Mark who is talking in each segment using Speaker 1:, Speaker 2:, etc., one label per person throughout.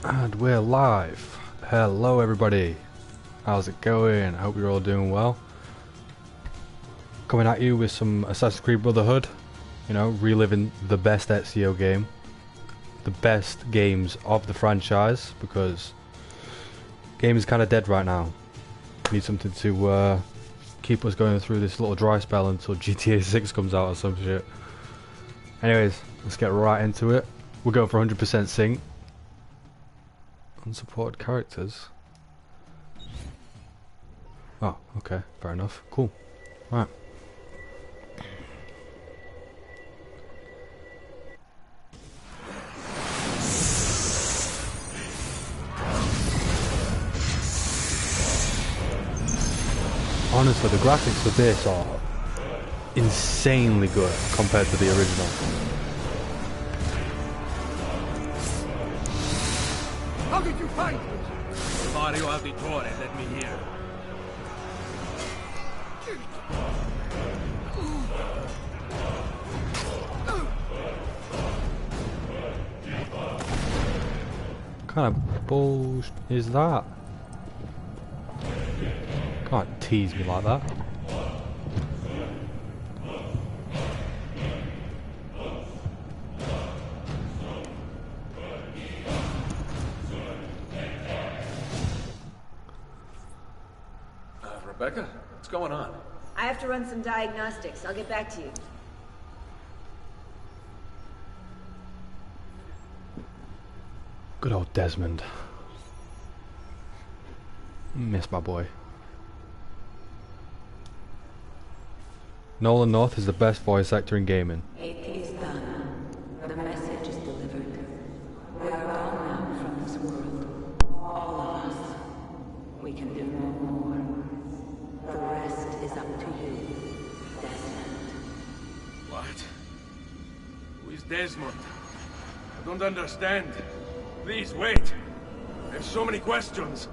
Speaker 1: And we're live. Hello everybody. How's it going? I hope you're all doing well. Coming at you with some Assassin's Creed Brotherhood. You know, reliving the best Ezio game. The best games of the franchise, because game is kind of dead right now. Need something to keep us going through this little dry spell until GTA 6 comes out or some shit. Anyways, let's get right into it. We're going for 100% sync. Unsupported characters. Oh, okay, fair enough. Cool. Right. Honestly, the graphics for this are insanely good compared to the original.
Speaker 2: How did you find me? Mario Auditore led me here.
Speaker 1: What kind of bullshit is that? Can't tease me like that.
Speaker 3: Rebecca, what's going on?
Speaker 4: I have to run some diagnostics. I'll get back to you.
Speaker 1: Good old Desmond. Miss my boy. Nolan North is the best voice actor in gaming.
Speaker 5: It is done. The message is delivered. We are gone now from this world. All of us. We can do no more. The rest is up to you, Desmond.
Speaker 2: What? Who is Desmond? I don't understand. Please, wait. I have so many questions.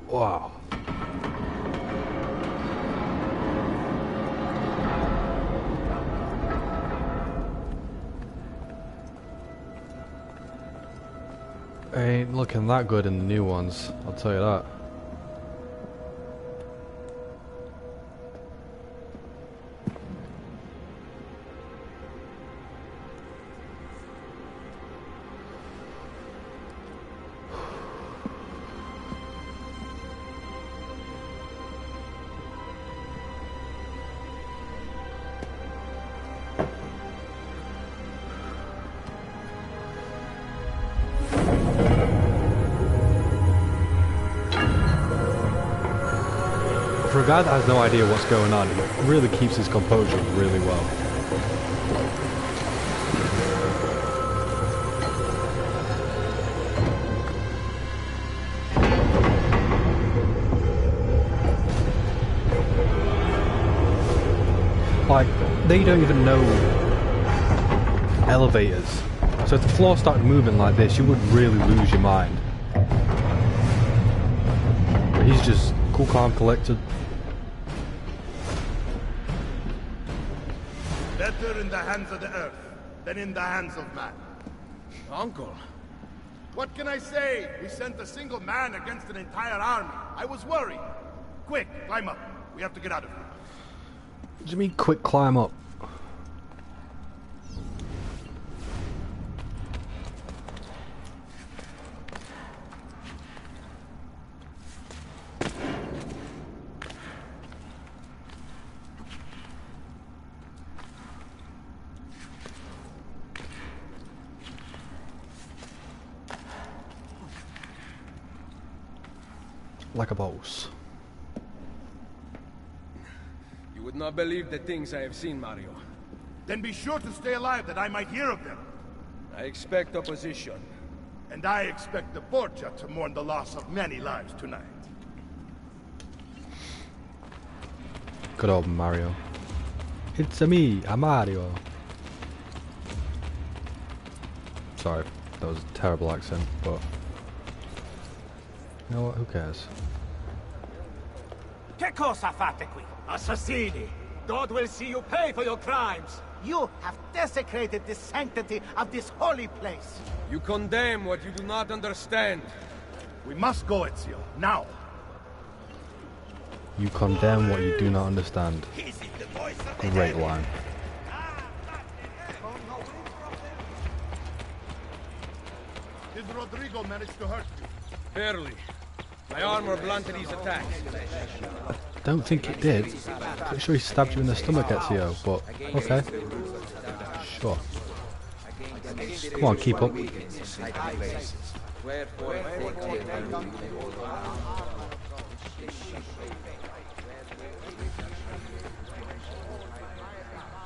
Speaker 1: Wow. Ain't looking that good in the new ones, I'll tell you that. For a guy that has no idea what's going on, he really keeps his composure really well. Like, they don't even know elevators. So if the floor started moving like this, you would really lose your mind. But he's just cool, calm, collected.
Speaker 6: Better in the hands of the earth than in the hands of man.
Speaker 2: Uncle.
Speaker 6: What can I say? We sent a single man against an entire army. I was worried. Quick, climb up. We have to get out of here.
Speaker 1: What do you mean, quick climb up? Like a boss.
Speaker 2: You would not believe the things I have seen, Mario.
Speaker 6: Then be sure to stay alive that I might hear of them.
Speaker 2: I expect opposition.
Speaker 6: And I expect the Borgia to mourn the loss of many lives tonight.
Speaker 1: Good old Mario. It's a me, a Mario. Sorry, that was a terrible accent, but You know what? Who cares?
Speaker 3: Che cosa fate qui? Assassini! God will see you pay for your crimes! You have desecrated the sanctity of this holy place!
Speaker 2: You condemn what you do not understand.
Speaker 6: We must go, Ezio. Now!
Speaker 1: You condemn what you do not understand. Great line.
Speaker 6: Did Rodrigo manage to hurt you?
Speaker 2: Barely. My armor blunted his attacks.
Speaker 1: Don't think it did. Pretty sure he stabbed you in the stomach, Ezio, but okay. Sure. Come on, keep up.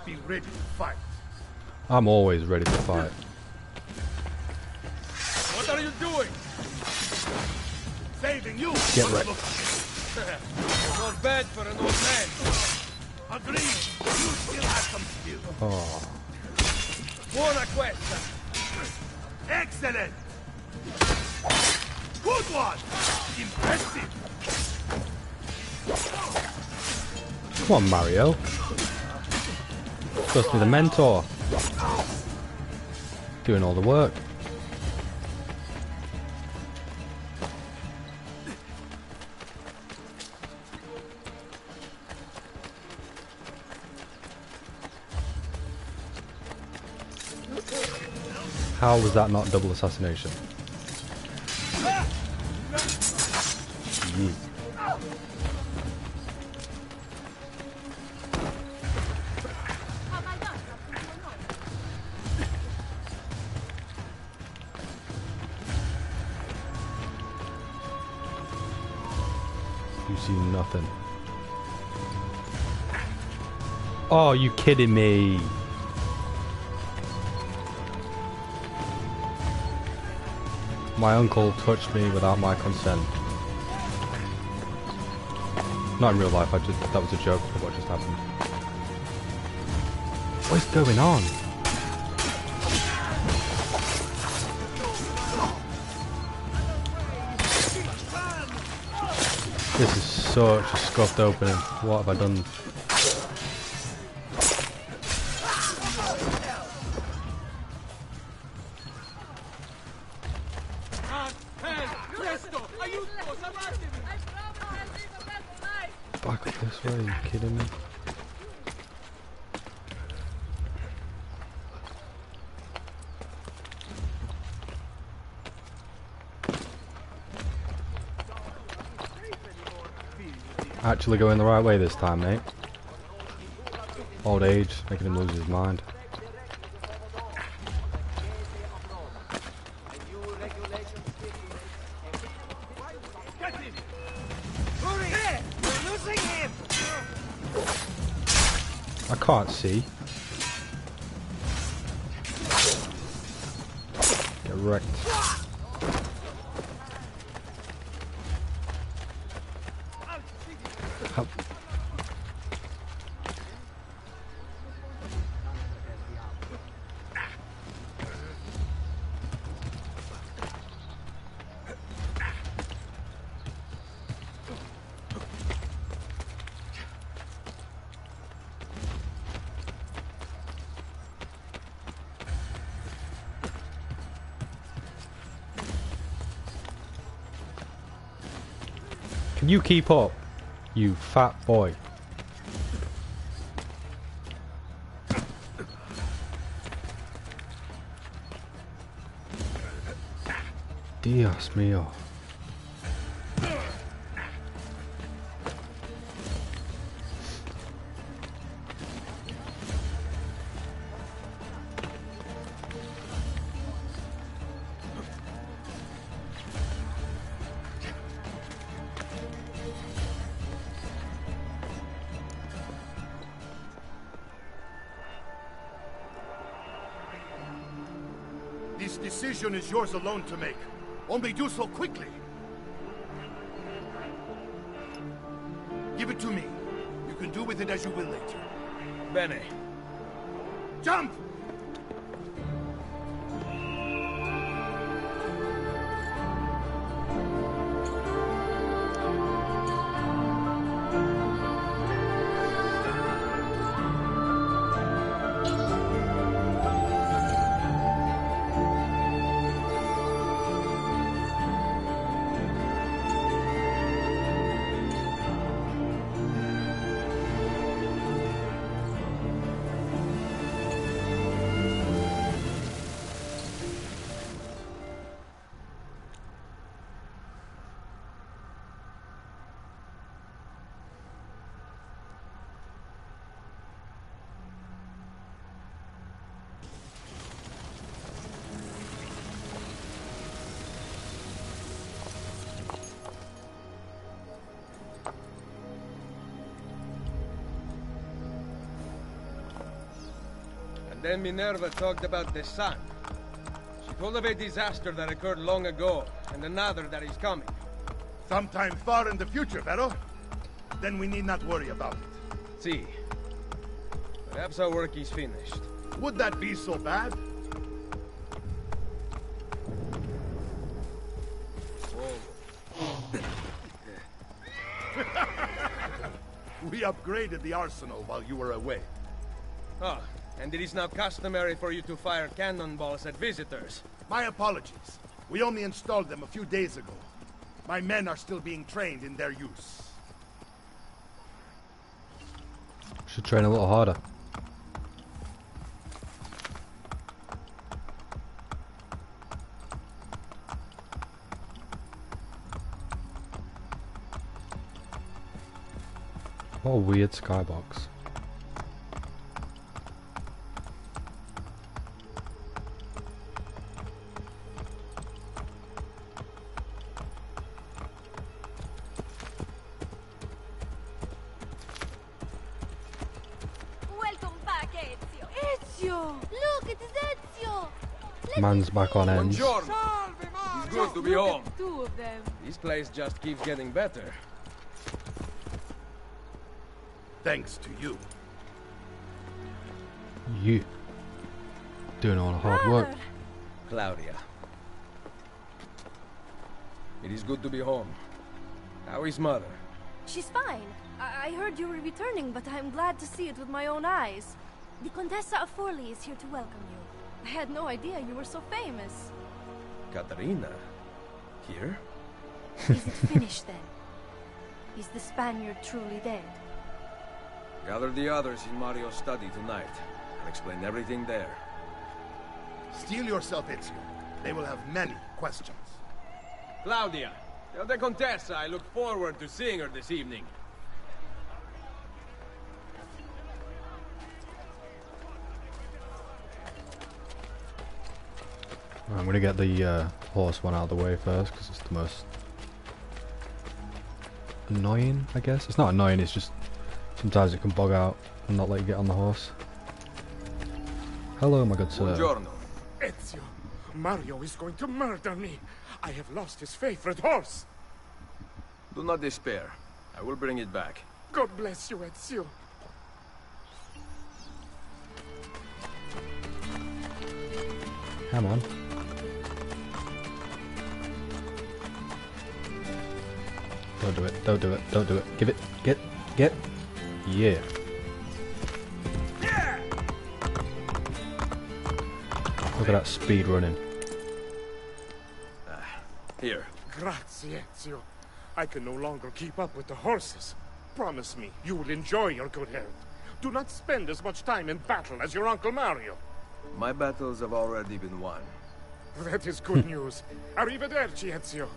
Speaker 6: Be ready to fight.
Speaker 1: I'm always ready to fight.
Speaker 2: What are you doing?
Speaker 6: Saving you!
Speaker 1: Get wrecked.
Speaker 2: Not bad for an old man.
Speaker 6: Agreed. You still have some skill.
Speaker 1: Oh.
Speaker 2: Buona questa.
Speaker 6: Excellent! Good one! Impressive!
Speaker 1: Come on, Mario. Supposed to be the mentor. Doing all the work. How was that not double assassination? Yeet. You see nothing. Oh, you kidding me? My uncle touched me without my consent. Not in real life, that was a joke for what just happened. What is going on? This is such a scuffed opening. What have I done? Back up this way, are you kidding me? Actually going the right way this time, mate. Old age, making him lose his mind. I can't see. Get wrecked. Help. Can you keep up, you fat boy? Dios mío.
Speaker 6: This decision is yours alone to make. Only do so quickly. Give it to me. You can do with it as you will later.
Speaker 2: Bene.
Speaker 6: Jump!
Speaker 2: And then Minerva talked about the sun. She told of a disaster that occurred long ago, and another that is coming.
Speaker 6: Sometime far in the future, Vero? Then we need not worry about it.
Speaker 2: See. Perhaps our work is finished.
Speaker 6: Would that be so bad? We upgraded the arsenal while you were away.
Speaker 2: Ah, and it is now customary for you to fire cannonballs at visitors.
Speaker 6: My apologies. We only installed them a few days ago. My men are still being trained in their use.
Speaker 1: Should train a little harder. What a weird skybox.
Speaker 7: Welcome back, Ezio. Ezio! Look, it is Ezio!
Speaker 1: Man's back on ends.
Speaker 2: Buongiorno. It's good to be home.
Speaker 7: Two of them.
Speaker 2: This place just keeps getting better.
Speaker 6: Thanks to you.
Speaker 1: You doing all the hard work.
Speaker 2: Claudia. It is good to be home. How is mother?
Speaker 7: She's fine. I heard you were returning, but I'm glad to see it with my own eyes. The Contessa of Forli is here to welcome you. I had no idea you were so famous.
Speaker 2: Katarina? Here?
Speaker 7: Is it finished then? Is the Spaniard truly dead?
Speaker 2: Gather the others in Mario's study tonight. I'll explain everything there.
Speaker 6: Steel yourself, Ezio. They will have many questions.
Speaker 2: Claudia, tell the Contessa I look forward to seeing her this evening.
Speaker 1: I'm gonna get the horse one out of the way first because it's the most annoying, I guess. It's not annoying, it's just sometimes it can bug out and not let you get on the horse. Hello, my good sir.
Speaker 2: Buongiorno.
Speaker 8: Ezio, Mario is going to murder me. I have lost his favorite horse.
Speaker 2: Do not despair. I will bring it back.
Speaker 8: God bless you, Ezio.
Speaker 1: Come on. Don't do it, don't do it, don't do it. Give it, get. Yeah. Look at that speed running.
Speaker 2: Here.
Speaker 8: Grazie, Ezio. I can no longer keep up with the horses. Promise me you will enjoy your good health. Do not spend as much time in battle as your Uncle Mario.
Speaker 2: My battles have already been won.
Speaker 8: That is good news. Arrivederci, Ezio.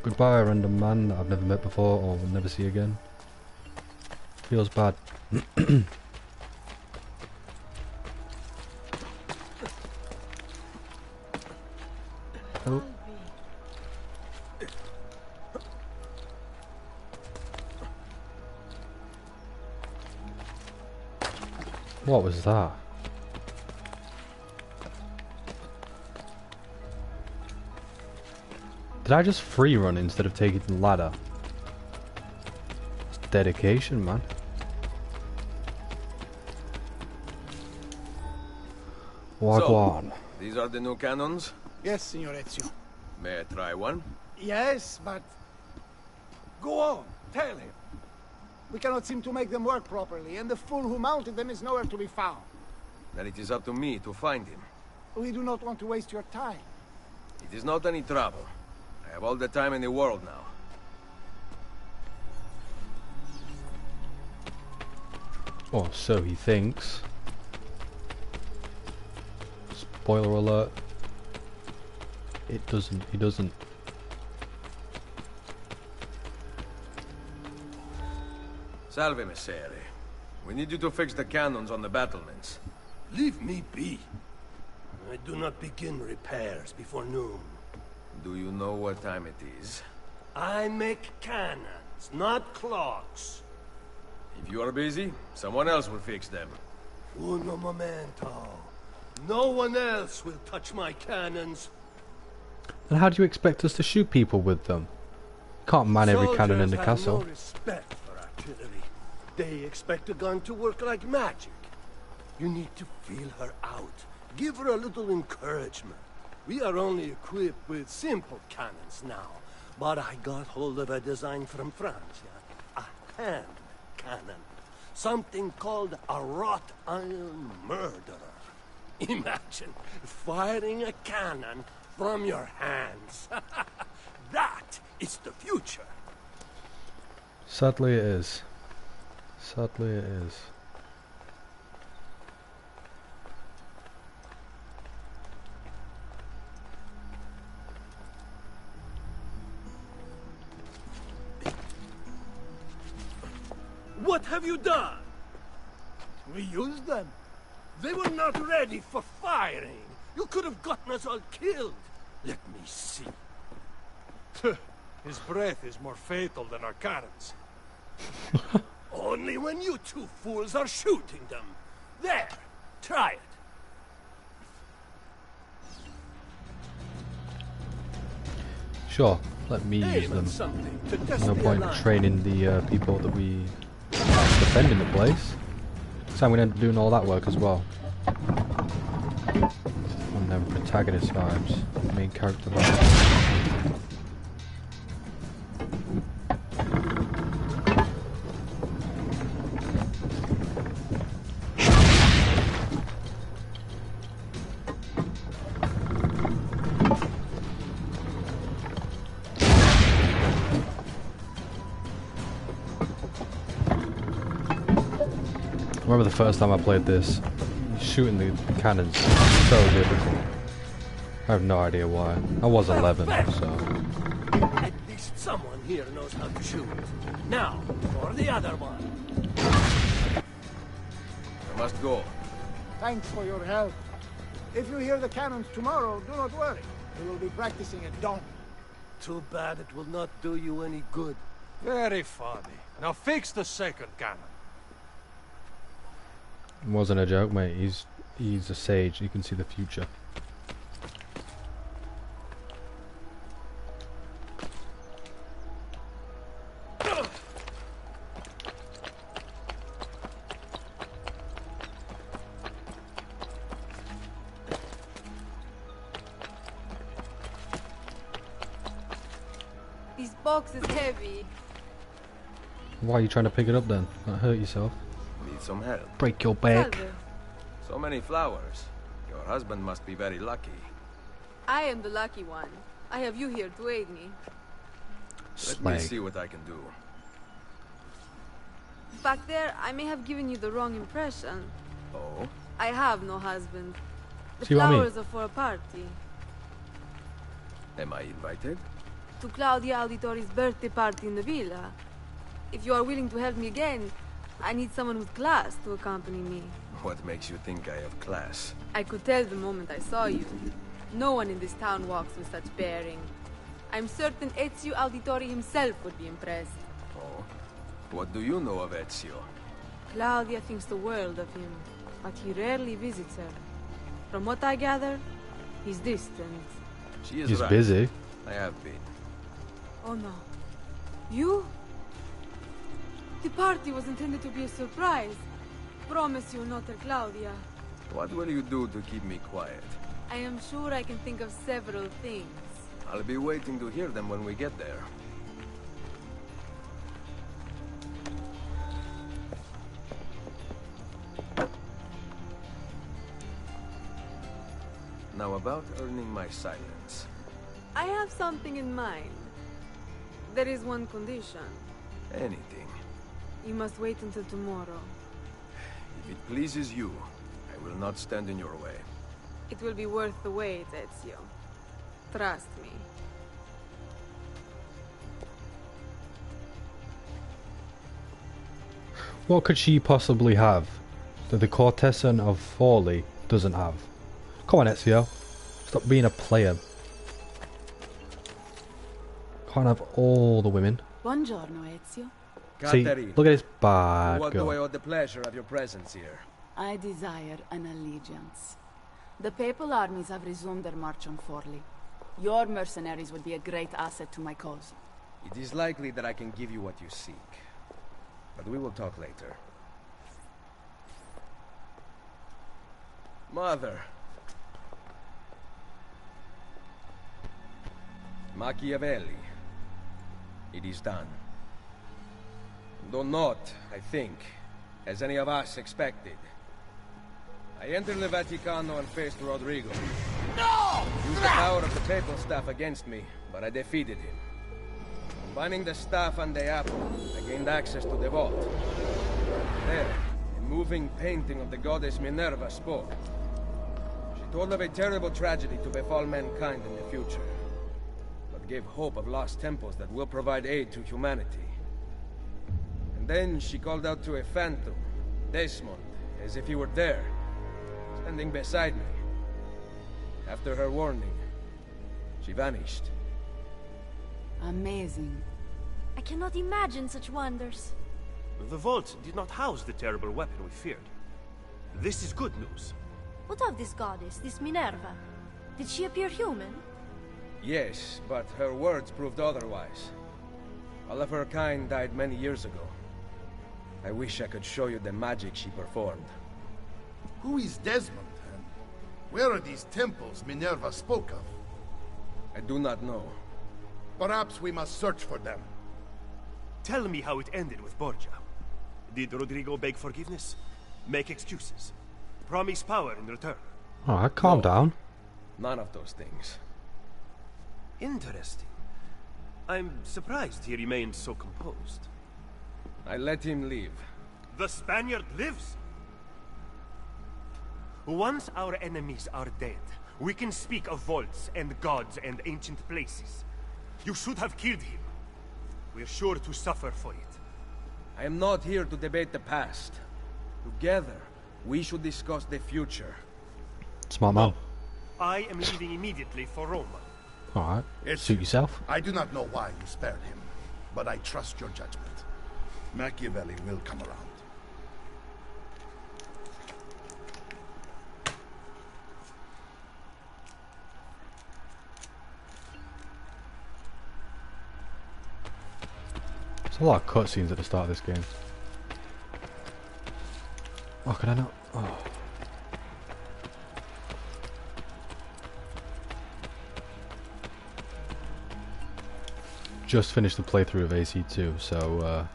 Speaker 1: Goodbye, random man that I've never met before or will never see again. Feels bad. Oh. What was that? Did I just free run instead of taking the ladder? It's dedication, man. Wagwan.
Speaker 2: So, these are the new cannons?
Speaker 3: Yes, Signor Ezio.
Speaker 2: May I try one?
Speaker 3: Yes, but... Go on, tell him. We cannot seem to make them work properly, and the fool who mounted them is nowhere to be found.
Speaker 2: Then it is up to me to find him.
Speaker 3: We do not want to waste your time.
Speaker 2: It is not any trouble. I have all the time in the world now.
Speaker 1: Oh, so he thinks. Spoiler alert. It doesn't. He doesn't.
Speaker 2: Salve, Messere. We need you to fix the cannons on the battlements.
Speaker 9: Leave me be. I do not begin repairs before noon.
Speaker 2: Do you know what time it is?
Speaker 9: I make cannons, not clocks.
Speaker 2: If you are busy, someone else will fix them.
Speaker 9: Uno momento. No one else will touch my cannons.
Speaker 1: And how do you expect us to shoot people with them? Can't man every cannon in the
Speaker 9: Soldiers have
Speaker 1: castle.
Speaker 9: no respect for artillery. They expect a gun to work like magic. You need to feel her out. Give her a little encouragement. We are only equipped with simple cannons now. But I got hold of a design from France. A hand cannon. Something called a wrought iron murderer. Imagine firing a cannon from your hands. That is the future.
Speaker 1: Sadly it is. Sadly it is.
Speaker 9: What have you done?
Speaker 3: We used them.
Speaker 9: They were not ready for firing. You could have gotten us all killed. Let me see.
Speaker 8: His breath is more fatal than our cannons.
Speaker 9: Only when you two fools are shooting them. There, try it.
Speaker 1: Sure, let me use
Speaker 9: Aim
Speaker 1: them.
Speaker 9: at something to test
Speaker 1: No
Speaker 9: the
Speaker 1: point
Speaker 9: alarm.
Speaker 1: training the people that we are defending the place. So I'm going to end up doing all that work as well. On them protagonist vibes, main character vibes. I remember the first time I played this, shooting the cannons was so difficult. I have no idea why. I was 11, so...
Speaker 9: At least someone here knows how to shoot. Now, for the other one.
Speaker 2: I must go.
Speaker 3: Thanks for your help. If you hear the cannons tomorrow, do not worry. We will be practicing at dawn.
Speaker 9: Too bad it will not do you any good.
Speaker 8: Very funny. Now fix the second cannon.
Speaker 1: It wasn't a joke, mate. He's a sage. He can see the future.
Speaker 7: This box is heavy.
Speaker 1: Why are you trying to pick it up then? Not hurt yourself.
Speaker 2: Need some help.
Speaker 1: Break your back.
Speaker 7: Salve.
Speaker 2: So many flowers. Your husband must be very lucky.
Speaker 7: I am the lucky one. I have you here to aid me.
Speaker 2: Let me
Speaker 1: Slag.
Speaker 2: see what I can do.
Speaker 7: Back there, I may have given you the wrong impression.
Speaker 2: Oh?
Speaker 7: I have no husband. The
Speaker 1: See what I mean?
Speaker 7: flowers are for a party.
Speaker 2: Am I invited?
Speaker 7: To Claudia Auditori's birthday party in the villa. If you are willing to help me again, I need someone with class to accompany me.
Speaker 2: What makes you think I have class?
Speaker 7: I could tell the moment I saw you. No one in this town walks with such bearing. I'm certain Ezios Auditori himself would be impressed.
Speaker 2: Oh? What do you know of Ezio?
Speaker 7: Claudia thinks the world of him, but he rarely visits her. From what I gather, he's distant.
Speaker 2: She is
Speaker 1: He's
Speaker 2: right.
Speaker 1: busy.
Speaker 2: I have been.
Speaker 7: Oh no. You? The party was intended to be a surprise. Promise you'll not tell Claudia.
Speaker 2: What will you do to keep me quiet?
Speaker 7: I am sure I can think of several things.
Speaker 2: I'll be waiting to hear them when we get there. Now about earning my silence.
Speaker 7: I have something in mind. There is one condition.
Speaker 2: Anything.
Speaker 7: You must wait until tomorrow.
Speaker 2: If it pleases you, I will not stand in your way.
Speaker 7: It will be worth the wait, Ezio. Trust me.
Speaker 1: What could she possibly have that the courtesan of Forlì doesn't have? Come on, Ezio. Stop being a player. Can't have all the women.
Speaker 10: Buongiorno, Ezio.
Speaker 1: See, look at this bad
Speaker 2: what do I
Speaker 1: girl.
Speaker 2: owe the pleasure of your presence here?
Speaker 5: I desire an allegiance. The papal armies have resumed their march on Forli. Your mercenaries would be a great asset to my cause.
Speaker 10: It is likely that I can give you what you seek. But we will talk later. Mother. Machiavelli. It is done. Though not, I think, as any of us expected. I entered the Vaticano and faced Rodrigo.
Speaker 3: No!
Speaker 10: Used the power of the papal staff against me, but I defeated him. Combining the staff and the apple, I gained access to the vault. There, a moving painting of the goddess Minerva spoke. She told of a terrible tragedy to befall mankind in the future, but gave hope of lost temples that will provide aid to humanity. And then she called out to a phantom, Desmond, as if he were there, standing beside me. After her warning, she vanished.
Speaker 5: Amazing.
Speaker 7: I cannot imagine such wonders.
Speaker 11: The vault did not house the terrible weapon we feared. This is good news.
Speaker 7: What of this goddess, this Minerva? Did she appear human?
Speaker 10: Yes, but her words proved otherwise. All of her kind died many years ago. I wish I could show you the magic she performed.
Speaker 6: Who is Desmond, and where are these temples Minerva spoke of?
Speaker 10: I do not know.
Speaker 6: Perhaps we must search for them.
Speaker 11: Tell me how it ended with Borgia. Did Rodrigo beg forgiveness? Make excuses? Promise power in return?
Speaker 1: Alright, calm down.
Speaker 10: None of those things.
Speaker 11: Interesting. I'm surprised he remained so composed.
Speaker 10: I let him leave.
Speaker 11: The Spaniard lives? Once our enemies are dead, we can speak of vaults and gods and ancient places. You should have killed him. We're sure to suffer for it.
Speaker 10: I am not here to debate the past. Together, we should discuss the future.
Speaker 1: Smart man.
Speaker 11: I am leaving immediately for Roma.
Speaker 1: Alright,
Speaker 6: It's-
Speaker 1: suit yourself.
Speaker 6: I do not know why you spared him, but I trust your judgment. Machiavelli will come around.
Speaker 1: There's a lot of cutscenes at the start of this game. Oh, can I not? Oh. Just finished the playthrough of AC2, so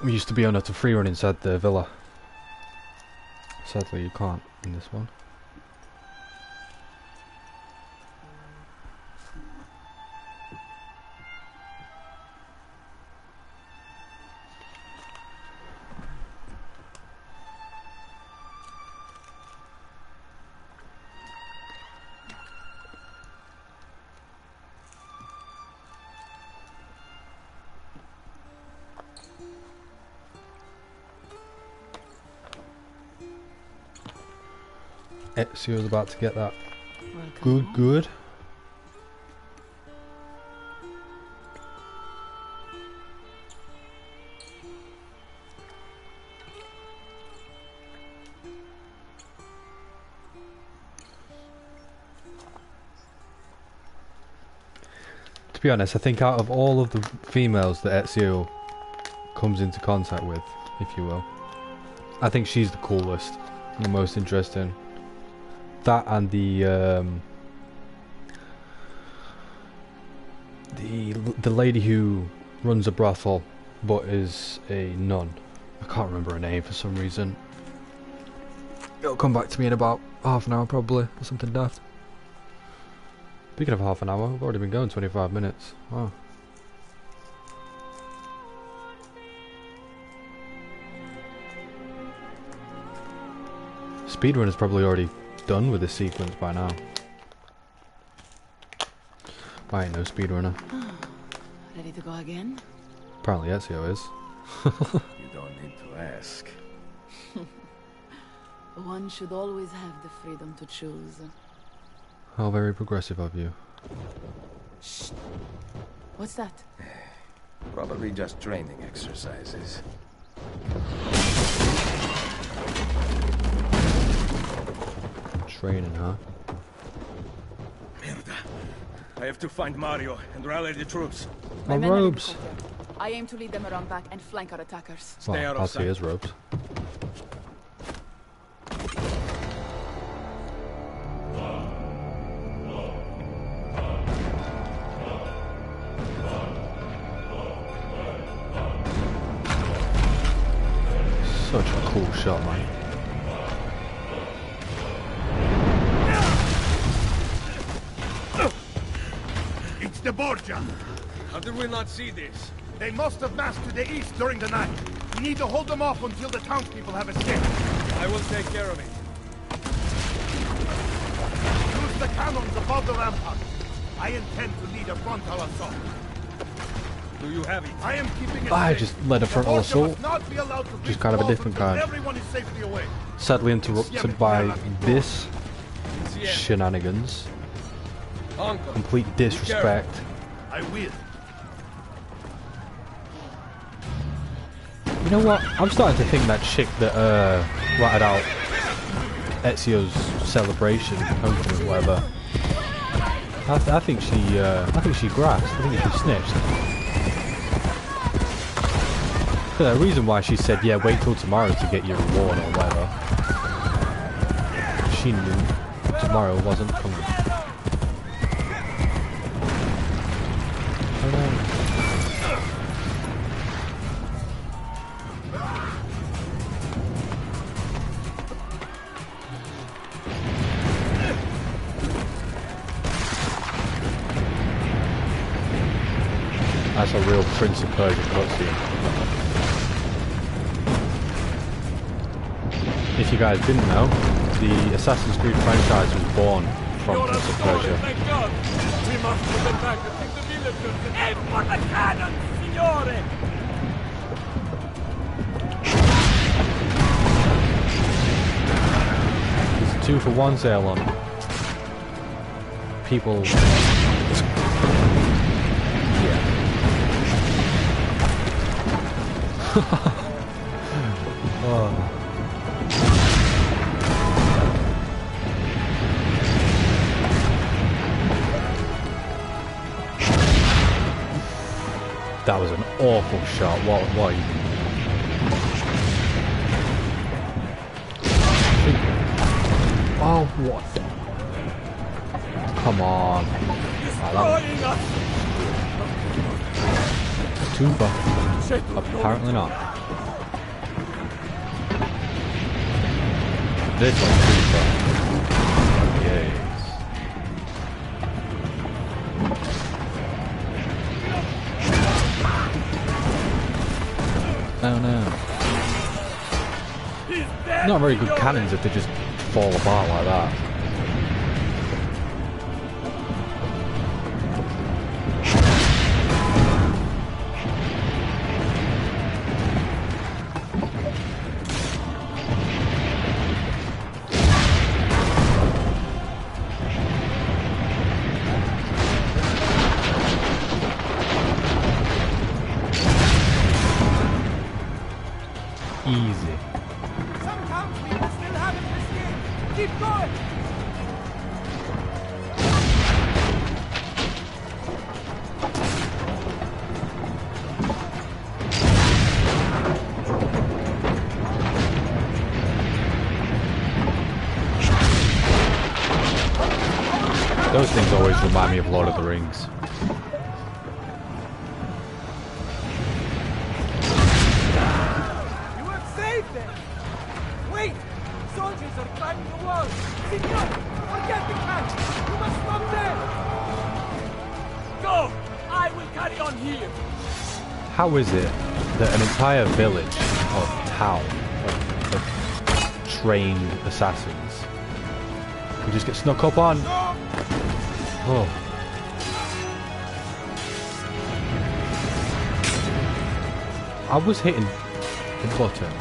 Speaker 1: we used to be able to free run inside the villa. Sadly, you can't in this one. Ezio's about to get that good. To be honest, I think out of all of the females that Ezio comes into contact with, if you will, I think she's the coolest and the most interesting. That and the lady who runs a brothel but is a nun. I can't remember her name for some reason. It'll come back to me in about half an hour probably, or something daft. Speaking of half an hour, we've already been going 25 minutes. Wow. Speedrun is probably already done with this sequence by now. I ain't no speedrunner.
Speaker 5: Ready to go again?
Speaker 1: Apparently Ezio is.
Speaker 10: You don't need to ask.
Speaker 5: One should always have the freedom to choose.
Speaker 1: How very progressive of you.
Speaker 5: Shh. What's that?
Speaker 10: Probably just training exercises.
Speaker 1: Training, huh?
Speaker 10: Merda. I have to find Mario and rally the troops.
Speaker 1: My
Speaker 12: men are in the
Speaker 1: robes.
Speaker 12: courtyard. I aim to lead them around back and flank our attackers.
Speaker 10: Stay out
Speaker 1: I'll
Speaker 10: of
Speaker 1: see
Speaker 10: sight.
Speaker 1: his robes. Such a cool shot, man.
Speaker 6: It's the Borgia.
Speaker 10: How did we not see this?
Speaker 6: They must have massed to the east during the night. We need to hold them off until the townspeople have escaped.
Speaker 10: I will take care of it.
Speaker 6: Use the cannons above the rampart. I intend to lead a frontal assault.
Speaker 10: Do you have it?
Speaker 6: I am keeping it
Speaker 1: I
Speaker 6: safe.
Speaker 1: just led a
Speaker 6: The
Speaker 1: frontal
Speaker 6: Borgia
Speaker 1: assault.
Speaker 6: must not be allowed to
Speaker 1: Just
Speaker 6: breach
Speaker 1: kind of a
Speaker 6: walls
Speaker 1: different
Speaker 6: until
Speaker 1: kind.
Speaker 6: Everyone is safely away.
Speaker 1: Sadly interrupted by this shenanigans.
Speaker 10: Uncle.
Speaker 1: Complete disrespect.
Speaker 6: I will.
Speaker 1: You know what? I'm starting to think that chick that ratted out Ezio's celebration, homecoming, whatever. I think she grasped. I think she snitched. The reason why she said, "Yeah, wait till tomorrow to get your reward" or whatever. She knew tomorrow wasn't coming. Oh no. That's a real Prince of Persia cutscene. If you guys didn't know, the Assassin's Creed franchise was born from Prince of Persia.
Speaker 2: Thank God! We must put them back to take the villagers. Aim for the cannon, signore!
Speaker 1: There's a 2-for-1 sale on people. Oh. That was an awful shot. What? Oh, what? Come on. Too far. Apparently not. This one's too far. Yes. Oh no. Not very good cannons if they just fall apart like that. Easy.
Speaker 3: Some townspeople still haven't escaped. Keep going.
Speaker 1: Those things always remind me of Lord of the Rings.
Speaker 3: Wait! Soldiers are climbing the wall! Signor! Forget the catch! You must stop them! Go! I will carry on here!
Speaker 1: How is it that an entire village or town of trained assassins can just get snuck up on? Oh. I was hitting the button.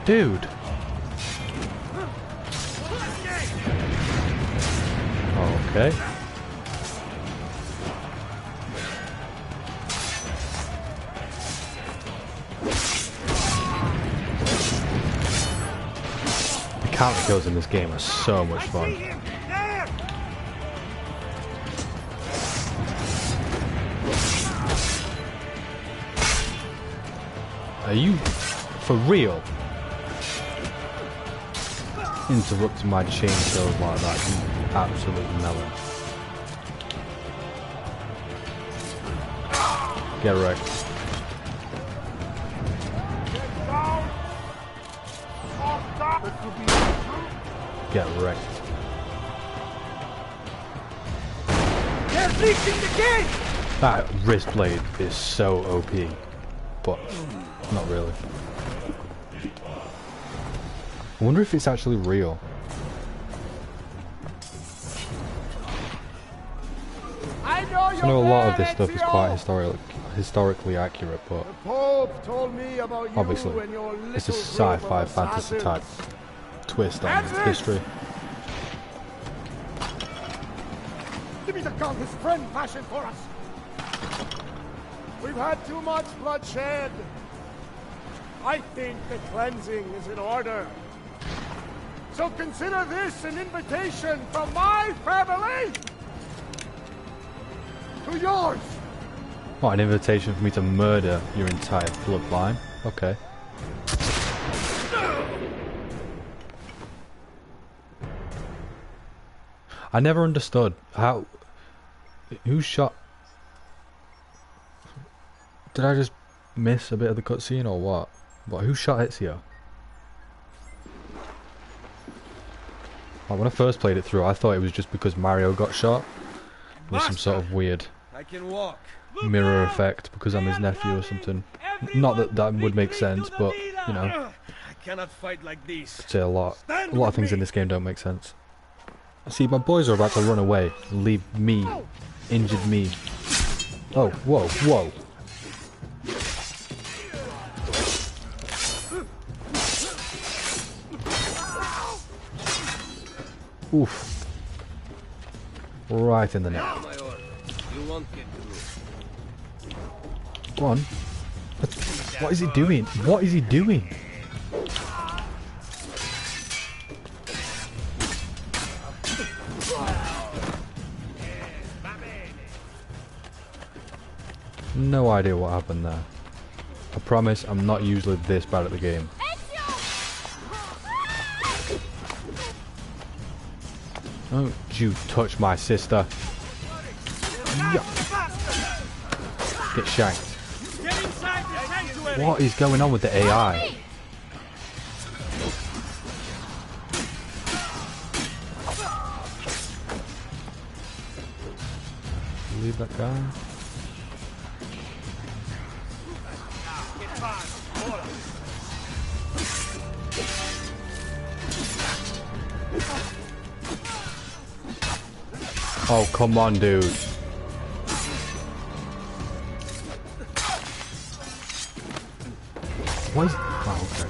Speaker 1: Dude. Okay. counter kills in this game are so much fun. Are you for real interrupting my chainsaw like that? You absolute melon. Get wrecked. Get wrecked.
Speaker 3: They're breaching the gate!
Speaker 1: That wrist blade is so OP, but not really. I wonder if it's actually real.
Speaker 3: I
Speaker 1: I know a lot of this stuff is quite historically accurate, but
Speaker 3: The Pope told me about you
Speaker 1: obviously
Speaker 3: and your
Speaker 1: it's a
Speaker 3: little group
Speaker 1: sci-fi
Speaker 3: of
Speaker 1: fantasy type twist on history.
Speaker 3: Give me the gun his friend fashioned for us. We've had too much bloodshed. I think the cleansing is in order. So consider this an invitation from my family to yours.
Speaker 1: What, an invitation for me to murder your entire bloodline? Okay. I never understood how... Who shot... Did I just miss a bit of the cutscene or what? But who shot Ezio? Like, when I first played it through, I thought it was just because Mario got shot. With some sort of weird
Speaker 10: I can walk.
Speaker 1: mirror effect because I'm his nephew or something. Not that that would make sense, but, you know.
Speaker 10: I cannot fight like this.
Speaker 1: I'd say a lot of things in this game don't make sense. See, my boys are about to run away and leave me, injured me. Oh, whoa, whoa. Oof. Right in the neck. Go on. What is he doing? What is he doing? No idea what happened there. I promise I'm not usually this bad at the game. Don't you touch my sister. Yeah. Get shanked. What is going on with the AI? Leave that guy. Oh, come on, dude. Why is... Oh, okay.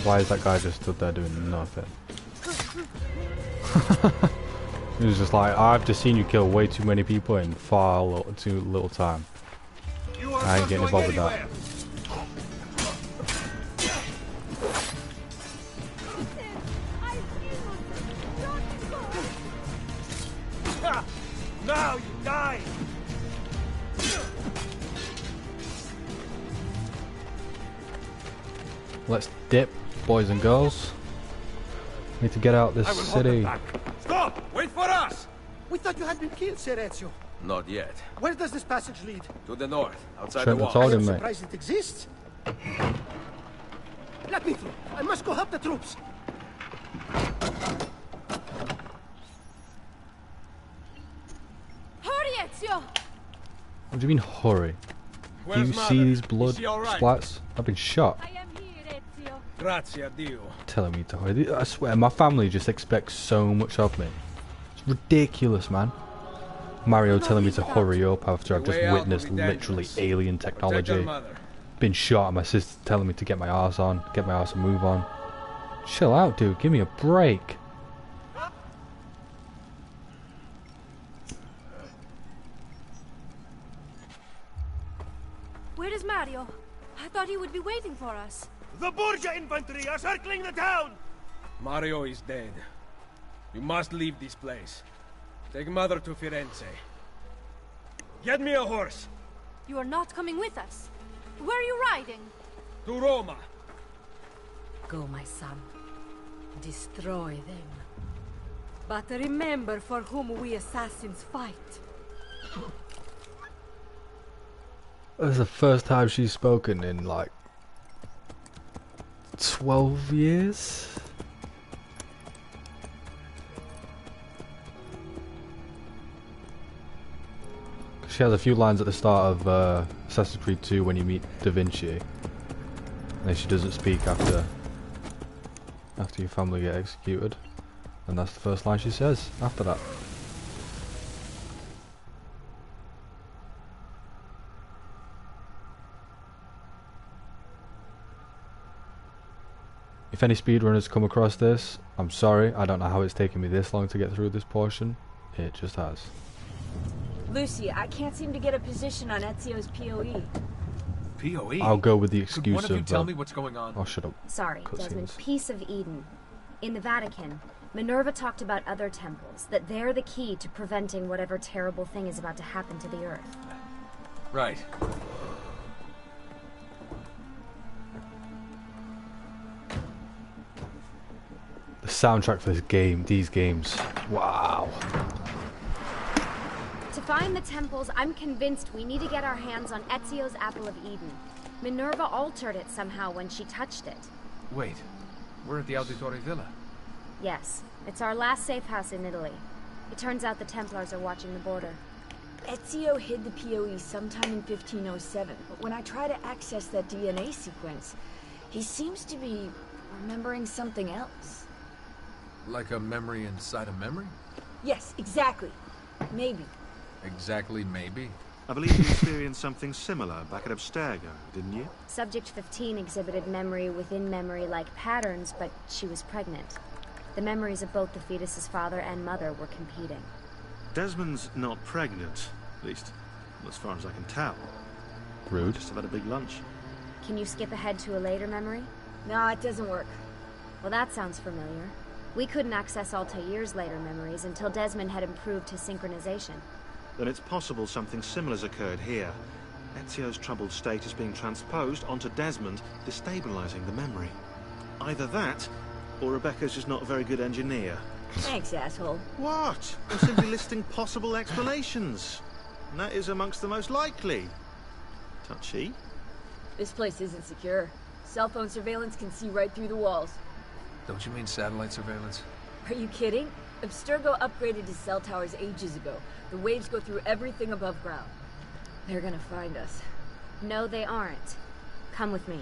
Speaker 1: Why is that guy just stood there doing nothing? He was just like, I've just seen you kill way too many people in too little time. I ain't getting involved with that.
Speaker 3: Now you die!
Speaker 1: Let's dip, boys and girls. Need to get out this city.
Speaker 2: Stop! Wait for us!
Speaker 3: We thought you had been killed, Sir Ezio.
Speaker 10: Not yet.
Speaker 3: Where does this passage lead?
Speaker 10: To the north, outside
Speaker 1: Shouldn't
Speaker 10: the
Speaker 1: have
Speaker 10: wall.
Speaker 1: told
Speaker 3: I'm
Speaker 1: him, mate.
Speaker 3: surprised it exists. Let me through. I must go help the troops.
Speaker 7: Hurry, Ezio!
Speaker 1: What do you mean, hurry? Do you see these blood splats? I've been shot.
Speaker 7: I am here, Ezio.
Speaker 10: Grazie a Dio.
Speaker 1: Telling me to hurry. I swear, my family just expects so much of me. It's ridiculous, man. Mario telling me to hurry up after I've just witnessed literally alien technology. Been shot and my sister telling me to get my arse on, get my arse and move on. Chill out, dude. Give me a break.
Speaker 7: Where is Mario? I thought he would be waiting for us.
Speaker 11: The Borgia infantry are circling the town!
Speaker 10: Mario is dead. You must leave this place. Take Mother to Firenze. Get me a horse!
Speaker 7: You are not coming with us. Where are you riding?
Speaker 10: To Roma!
Speaker 13: Go, my son. Destroy them. But remember for whom we assassins fight.
Speaker 1: This is the first time she's spoken in like 12 years? She has a few lines at the start of Assassin's Creed 2 when you meet Da Vinci. And then she doesn't speak after your family get executed. And that's the first line she says after that. If any speedrunners come across this, I'm sorry, I don't know how it's taken me this long to get through this portion. It just has.
Speaker 4: Lucy, I can't seem to get a position on Ezio's POE.
Speaker 14: POE?
Speaker 1: I'll go with the excuse
Speaker 14: Could one of you
Speaker 1: of...
Speaker 14: tell me what's going on?
Speaker 1: Oh, shut up.
Speaker 15: Sorry, Desmond. Piece of Eden. In the Vatican, Minerva talked about other temples, that they're the key to preventing whatever terrible thing is about to happen to the Earth.
Speaker 14: Right.
Speaker 1: The soundtrack for this game, these games. Wow.
Speaker 15: To find the temples, I'm convinced we need to get our hands on Ezio's Apple of Eden. Minerva altered it somehow when she touched it.
Speaker 14: Wait, we're at the Auditore Villa.
Speaker 15: Yes, it's our last safe house in Italy. It turns out the Templars are watching the border.
Speaker 4: Ezio hid the POE sometime in 1507, but when I try to access that DNA sequence, he seems to be remembering something else.
Speaker 14: Like a memory inside a memory?
Speaker 4: Yes, exactly. Maybe.
Speaker 14: Exactly, maybe.
Speaker 16: I believe you experienced something similar back at Abstergo, didn't you?
Speaker 15: Subject 15 exhibited memory within memory-like patterns, but she was pregnant. The memories of both the fetus's father and mother were competing.
Speaker 16: Desmond's not pregnant, at least as far as I can tell.
Speaker 1: Rude.
Speaker 16: Just have had a big lunch.
Speaker 15: Can you skip ahead to a later memory?
Speaker 4: No, it doesn't work.
Speaker 15: Well, that sounds familiar. We couldn't access Altair's later memories until Desmond had improved his synchronization.
Speaker 16: Then it's possible something similar's occurred here. Ezio's troubled state is being transposed onto Desmond, destabilizing the memory. Either that, or Rebecca's just not a very good engineer.
Speaker 4: Thanks, asshole.
Speaker 16: What? I'm simply listing possible explanations. And that is amongst the most likely. Touchy.
Speaker 4: This place isn't secure. Cell phone surveillance can see right through the walls.
Speaker 14: Don't you mean satellite surveillance?
Speaker 4: Are you kidding? Abstergo upgraded his cell towers ages ago. The waves go through everything above ground. They're gonna find us.
Speaker 15: No, they aren't. Come with me.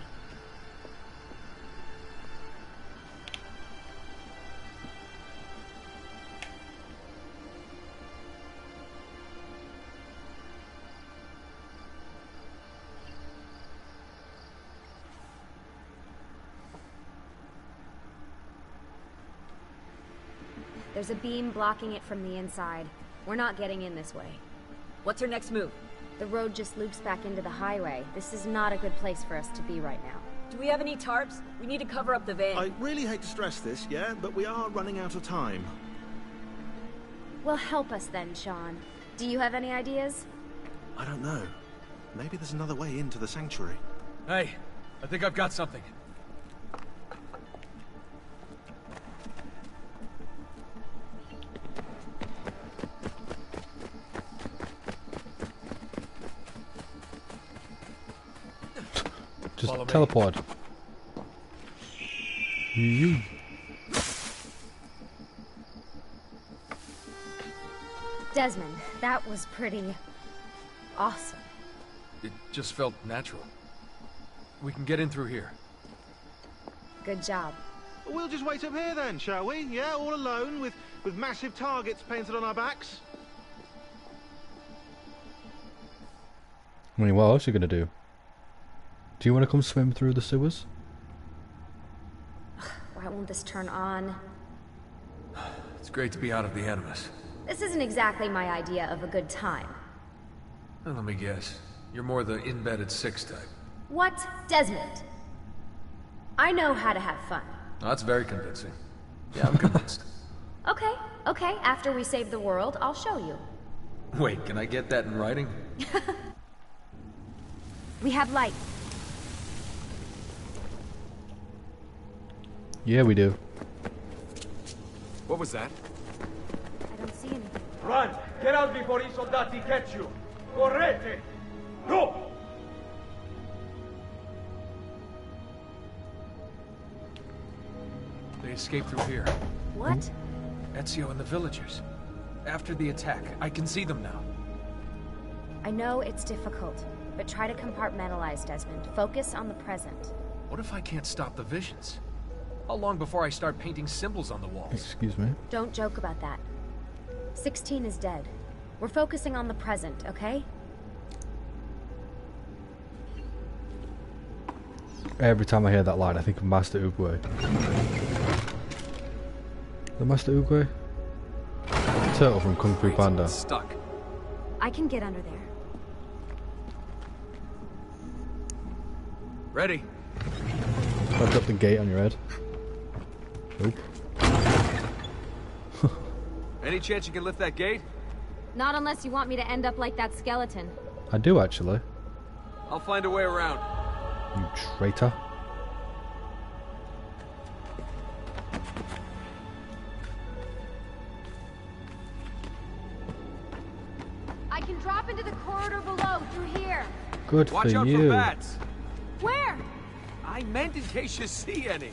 Speaker 15: There's a beam blocking it from the inside. We're not getting in this way.
Speaker 4: What's our next move?
Speaker 15: The road just loops back into the highway. This is not a good place for us to be right now.
Speaker 4: Do we have any tarps? We need to cover up the van.
Speaker 16: I really hate to stress this, yeah, but we are running out of time.
Speaker 15: Well, help us then, Sean. Do you have any ideas?
Speaker 16: I don't know. Maybe there's another way into the sanctuary.
Speaker 14: Hey, I think I've got something.
Speaker 1: Just teleport. You.
Speaker 15: Desmond, that was pretty awesome.
Speaker 14: It just felt natural. We can get in through here.
Speaker 15: Good job.
Speaker 16: We'll just wait up here then, shall we? Yeah, all alone with massive targets painted on our backs.
Speaker 1: I mean, what else are you gonna do? Do you want to come swim through the sewers?
Speaker 15: Why won't this turn on?
Speaker 14: It's great to be out of the Animus.
Speaker 15: This isn't exactly my idea of a good time.
Speaker 14: Well, let me guess. You're more the in-bed at 6 type.
Speaker 15: What? Desmond? I know how to have fun.
Speaker 14: Oh, that's very convincing. Yeah, I'm convinced.
Speaker 15: Okay, after we save the world, I'll show you.
Speaker 14: Wait, can I get that in writing?
Speaker 15: We have light.
Speaker 1: Yeah, we do.
Speaker 11: What was that?
Speaker 15: I don't see anything.
Speaker 3: Run! Get out before I soldati catch you! Correte! Go!
Speaker 14: They escaped through here.
Speaker 15: What?
Speaker 14: Ezio and the villagers. After the attack, I can see them now.
Speaker 15: I know it's difficult, but try to compartmentalize, Desmond. Focus on the present.
Speaker 14: What if I can't stop the visions? How long before I start painting symbols on the walls?
Speaker 1: Excuse me?
Speaker 15: Don't joke about that. 16 is dead. We're focusing on the present, okay?
Speaker 1: Every time I hear that line, I think of Master Oogway. The Master Oogway? Turtle from Kung Fu Panda.
Speaker 14: Stuck.
Speaker 15: I can get under there.
Speaker 14: Ready.
Speaker 1: Open up the gate on your head. Nope.
Speaker 14: Any chance you can lift that gate?
Speaker 15: Not unless you want me to end up like that skeleton.
Speaker 1: I do actually.
Speaker 14: I'll find a way around.
Speaker 1: You traitor.
Speaker 15: I can drop into the corridor below through here.
Speaker 1: Good
Speaker 14: Watch
Speaker 1: for
Speaker 14: out
Speaker 1: you.
Speaker 14: for bats.
Speaker 15: Where?
Speaker 14: I meant in case you see any.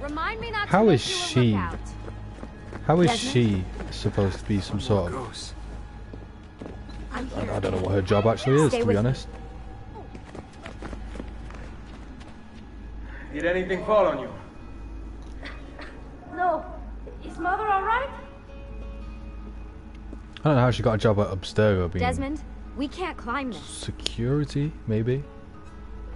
Speaker 15: Remind me not
Speaker 1: How
Speaker 15: to
Speaker 1: is
Speaker 15: make you a
Speaker 1: she?
Speaker 15: lookout.
Speaker 1: How is
Speaker 15: Desmond?
Speaker 1: she supposed to be some sort of...
Speaker 14: Goes.
Speaker 15: I'm here.
Speaker 1: I don't know what her job actually is,
Speaker 15: Stay
Speaker 1: to
Speaker 15: with
Speaker 1: be
Speaker 15: me.
Speaker 1: honest.
Speaker 3: Did anything fall on you?
Speaker 7: No. Is Mother alright?
Speaker 1: I don't know how she got a job at Abstergo being
Speaker 15: Desmond, we can't climb this.
Speaker 1: security, maybe?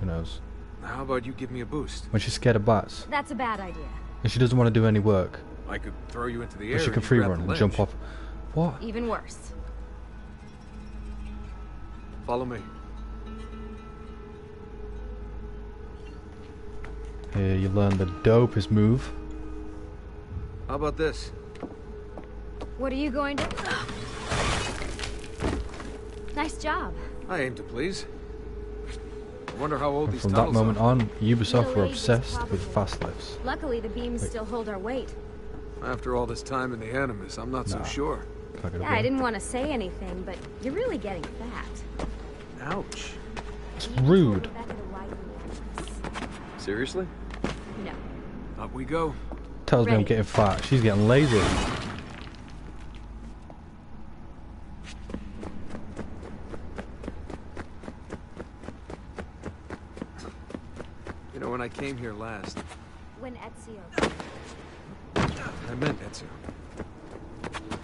Speaker 1: Who knows?
Speaker 14: How about you give me a boost?
Speaker 1: When she's scared of bats.
Speaker 15: That's a bad idea.
Speaker 1: And she doesn't want to do any work.
Speaker 14: I could throw you into the
Speaker 1: But
Speaker 14: air.
Speaker 1: she can
Speaker 14: and you
Speaker 1: free
Speaker 14: grab
Speaker 1: run
Speaker 14: the
Speaker 1: and
Speaker 14: ledge.
Speaker 1: jump off. What?
Speaker 15: Even worse.
Speaker 14: Follow me.
Speaker 1: Here you learn the dopest move.
Speaker 14: How about this?
Speaker 15: What are you going to... Nice job.
Speaker 14: I aim to please. I wonder how old
Speaker 1: And
Speaker 14: these
Speaker 1: from that
Speaker 14: tunnels
Speaker 1: moment
Speaker 14: are.
Speaker 1: on, Ubisoft were
Speaker 15: Middle Age is
Speaker 1: obsessed
Speaker 15: probably-
Speaker 1: with fast lifts.
Speaker 15: Luckily, the beams
Speaker 1: Wait.
Speaker 15: still hold our weight.
Speaker 14: After all this time in the Animus, I'm not so
Speaker 1: Nah.
Speaker 14: sure.
Speaker 1: Fuck it,
Speaker 15: Yeah,
Speaker 1: okay.
Speaker 15: I didn't want to say anything, but you're really getting fat.
Speaker 14: Ouch.
Speaker 1: It's rude.
Speaker 15: Rebecca to widen the Animus.
Speaker 14: Seriously?
Speaker 15: No.
Speaker 14: Up we go.
Speaker 1: Tells me I'm
Speaker 15: Ready.
Speaker 1: getting fat. She's getting lazy.
Speaker 14: You know, when I came here last,
Speaker 15: When Ezio
Speaker 14: I meant Ezio.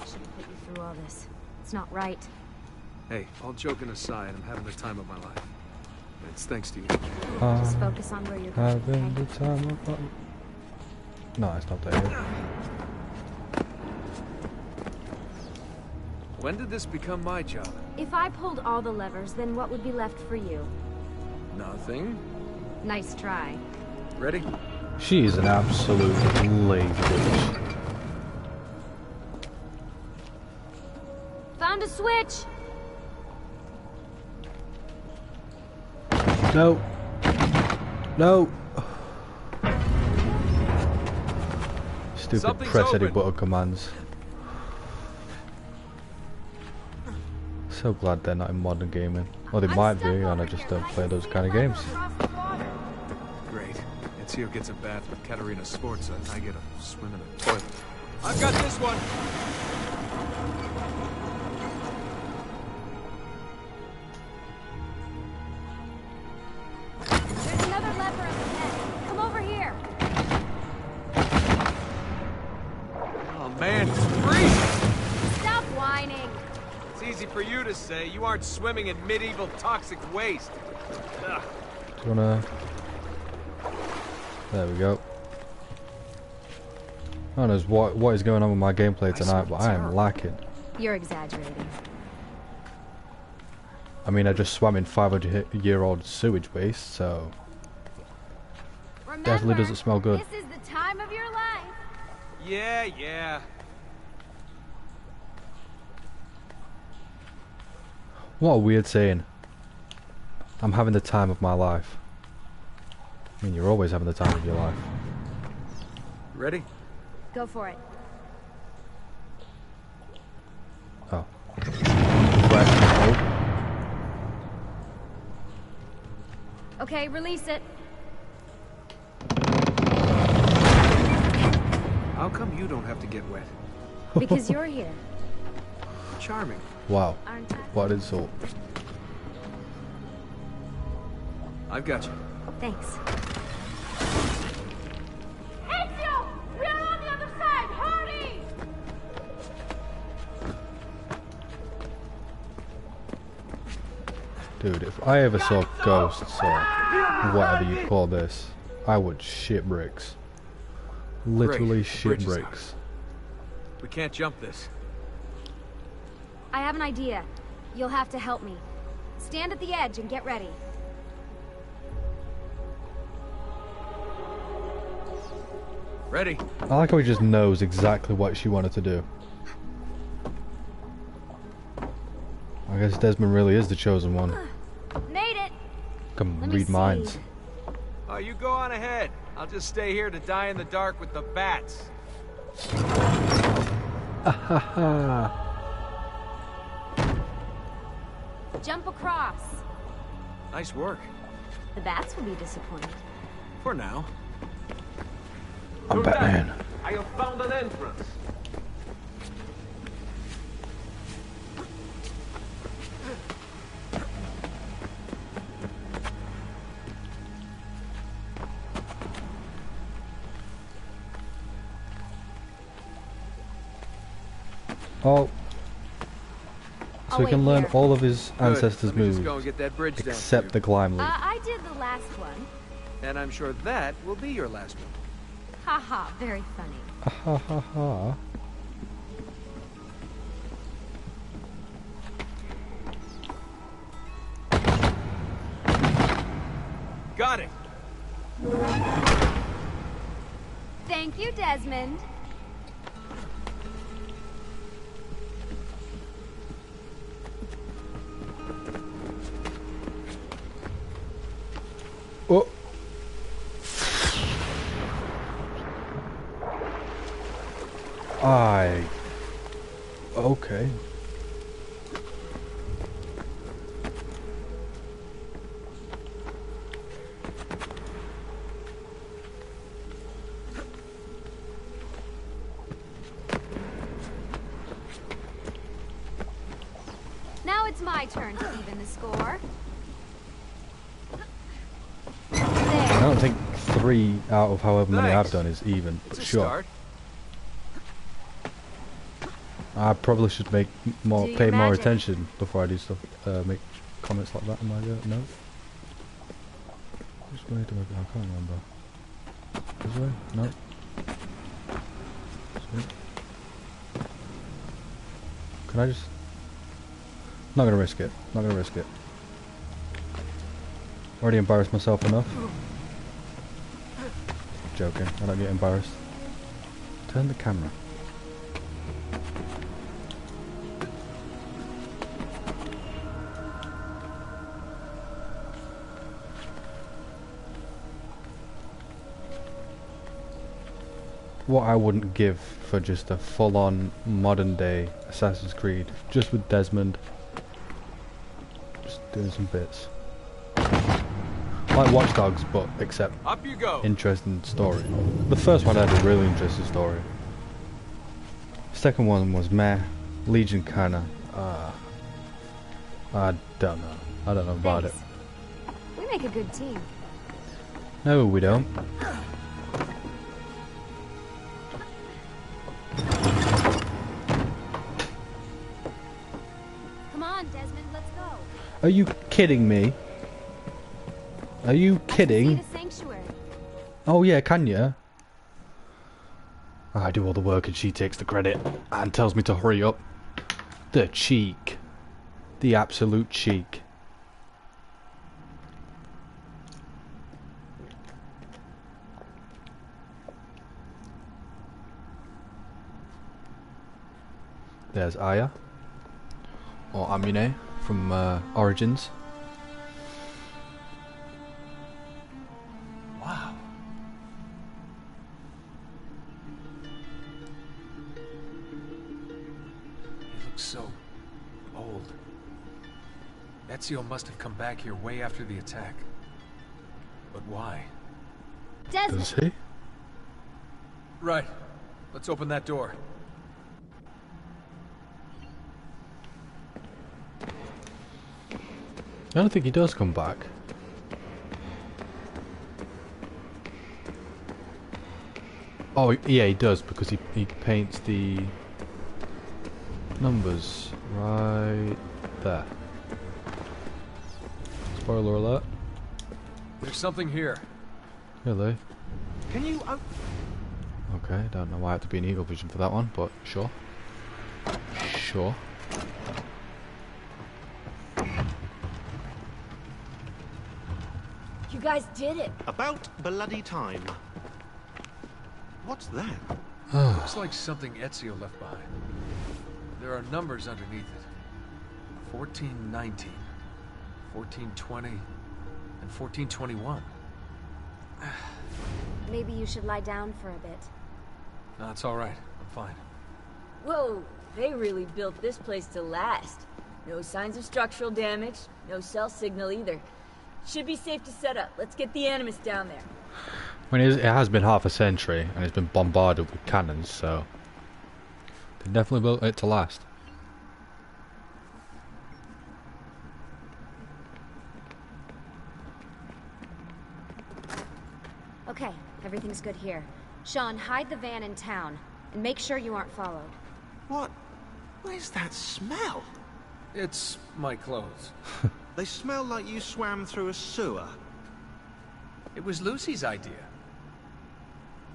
Speaker 15: should have put you through all this. It's not right.
Speaker 14: Hey, all joking aside, I'm having the time of my life. It's thanks to you.
Speaker 15: Just focus on where you're going,
Speaker 1: Having
Speaker 15: okay?
Speaker 1: the time of my... No, it's not there.
Speaker 14: When did this become my job?
Speaker 15: If I pulled all the levers, then what would be left for you?
Speaker 14: Nothing.
Speaker 15: Nice try.
Speaker 14: Ready?
Speaker 1: She's an absolute lazy bitch.
Speaker 15: Found a switch!
Speaker 1: No. No. Stupid
Speaker 14: Something's
Speaker 1: press any
Speaker 14: open.
Speaker 1: button commands. So glad they're not in modern gaming. Or they might be, and I just don't play those kind of games.
Speaker 14: Great. Ezio gets a bath with Katerina Sforza, and I get a swim in a toilet. I've got this one!
Speaker 15: There's another lever up ahead. Come over here.
Speaker 14: Oh man, it's freezing!
Speaker 15: Stop whining.
Speaker 14: It's easy for you to say. You aren't swimming in medieval toxic waste. Ugh.
Speaker 1: Do you wanna... There we go. I don't know what is going on with my gameplay tonight, but I am lacking.
Speaker 15: You're exaggerating.
Speaker 1: I mean, I just swam in 500-year-old sewage waste, so... Definitely doesn't smell good.
Speaker 7: This is the time of your life.
Speaker 14: Yeah.
Speaker 1: What a weird saying. I'm having the time of my life. I mean, you're always having the time of your life.
Speaker 14: Ready?
Speaker 7: Go for it.
Speaker 1: Oh. Oh.
Speaker 15: Okay, release it.
Speaker 14: How come you don't have to get wet?
Speaker 15: Because you're here.
Speaker 14: Charming.
Speaker 1: Wow.
Speaker 15: Aren't I?
Speaker 1: What an insult.
Speaker 14: I've got you.
Speaker 15: Thanks.
Speaker 7: Ezio! We are on the other side! Hurry!
Speaker 1: Dude, if I ever saw ghosts or whatever you call this, I would shit bricks. Literally
Speaker 14: Great.
Speaker 1: shit
Speaker 14: Bridge is
Speaker 1: bricks.
Speaker 14: We can't jump this.
Speaker 15: I have an idea. You'll have to help me. Stand at the edge and get ready.
Speaker 14: Ready?
Speaker 1: I like how he just knows exactly what she wanted to do. I guess Desmond really is the chosen one.
Speaker 15: Made it!
Speaker 1: Come
Speaker 15: Let me
Speaker 1: read
Speaker 15: see.
Speaker 1: minds.
Speaker 14: Oh, you go on ahead. I'll just stay here to die in the dark with the bats.
Speaker 15: Jump across.
Speaker 14: Nice work.
Speaker 15: The bats will be disappointed.
Speaker 14: For now.
Speaker 1: I'm Batman.
Speaker 17: I have found an entrance.
Speaker 1: Oh. So we
Speaker 15: wait
Speaker 1: can learn
Speaker 15: here.
Speaker 1: all of his ancestors'
Speaker 14: Let me
Speaker 1: moves,
Speaker 14: just go and get that bridge down
Speaker 1: except
Speaker 14: for
Speaker 1: the climb leap.
Speaker 15: I did the last one.
Speaker 14: And I'm sure that will be your last one.
Speaker 15: Haha, very funny.
Speaker 1: Ha ha ha.
Speaker 14: Got it.
Speaker 15: Thank you, Desmond.
Speaker 1: Oh. Okay.
Speaker 15: Now it's my turn to even the score.
Speaker 1: I don't think 3 out of however many I've
Speaker 14: Thanks.
Speaker 1: done is even.
Speaker 14: It's a
Speaker 1: Sure.
Speaker 14: start.
Speaker 1: I probably should make more,
Speaker 15: Do your
Speaker 1: pay more
Speaker 15: magic.
Speaker 1: attention before I do stuff. Make comments like that. Am I no? Which way do I go? I can't remember. This way? No. This way? Can I just? Not gonna risk it. Not gonna risk it. Already embarrassed myself enough. Joking. I don't get embarrassed. Turn the camera. What I wouldn't give for just a full-on modern-day Assassin's Creed, just with Desmond, just doing some bits. Like Watch Dogs, but except
Speaker 14: Up you go.
Speaker 1: interesting story. The first one had a really interesting story. Second one was meh. Legion kinda. I don't know. I don't know about
Speaker 15: Thanks. We make a good team.
Speaker 1: it. No, we don't.
Speaker 15: Come on, Desmond, let's go.
Speaker 1: Are you kidding me? Are you
Speaker 15: See
Speaker 1: kidding?
Speaker 15: the sanctuary.
Speaker 1: Oh yeah, can you? I do all the work and she takes the credit and tells me to hurry up. The cheek. The absolute cheek. There's Aya, or Amine from Origins.
Speaker 14: Wow. He looks so old. Ezio must have come back here way after the attack. But why?
Speaker 1: Does he?
Speaker 14: Right. Let's open that door.
Speaker 1: I don't think he does come back. Oh, yeah, he does, because he paints the numbers right there. Spoiler alert.
Speaker 14: There's something here.
Speaker 1: Really?
Speaker 16: Can you...
Speaker 1: Okay, don't know why I have to be in eagle vision for that one, but sure. Sure.
Speaker 4: You guys did it.
Speaker 16: About bloody time. What's that?
Speaker 14: Looks like something Ezio left behind. There are numbers underneath it. 1419, 1420, and 1421.
Speaker 15: Maybe you should lie down for a bit.
Speaker 14: No, it's all right. I'm fine.
Speaker 4: Whoa, they really built this place to last. No signs of structural damage, no cell signal either. Should be safe to set up. Let's get the Animus down there.
Speaker 1: I mean, it has been half a century, and it's been bombarded with cannons, so... They definitely built it to last.
Speaker 15: Okay, everything's good here. Sean, hide the van in town, and make sure you aren't followed.
Speaker 16: What? Where's that smell?
Speaker 14: It's my clothes.
Speaker 16: They smell like you swam through a sewer.
Speaker 14: It was Lucy's idea.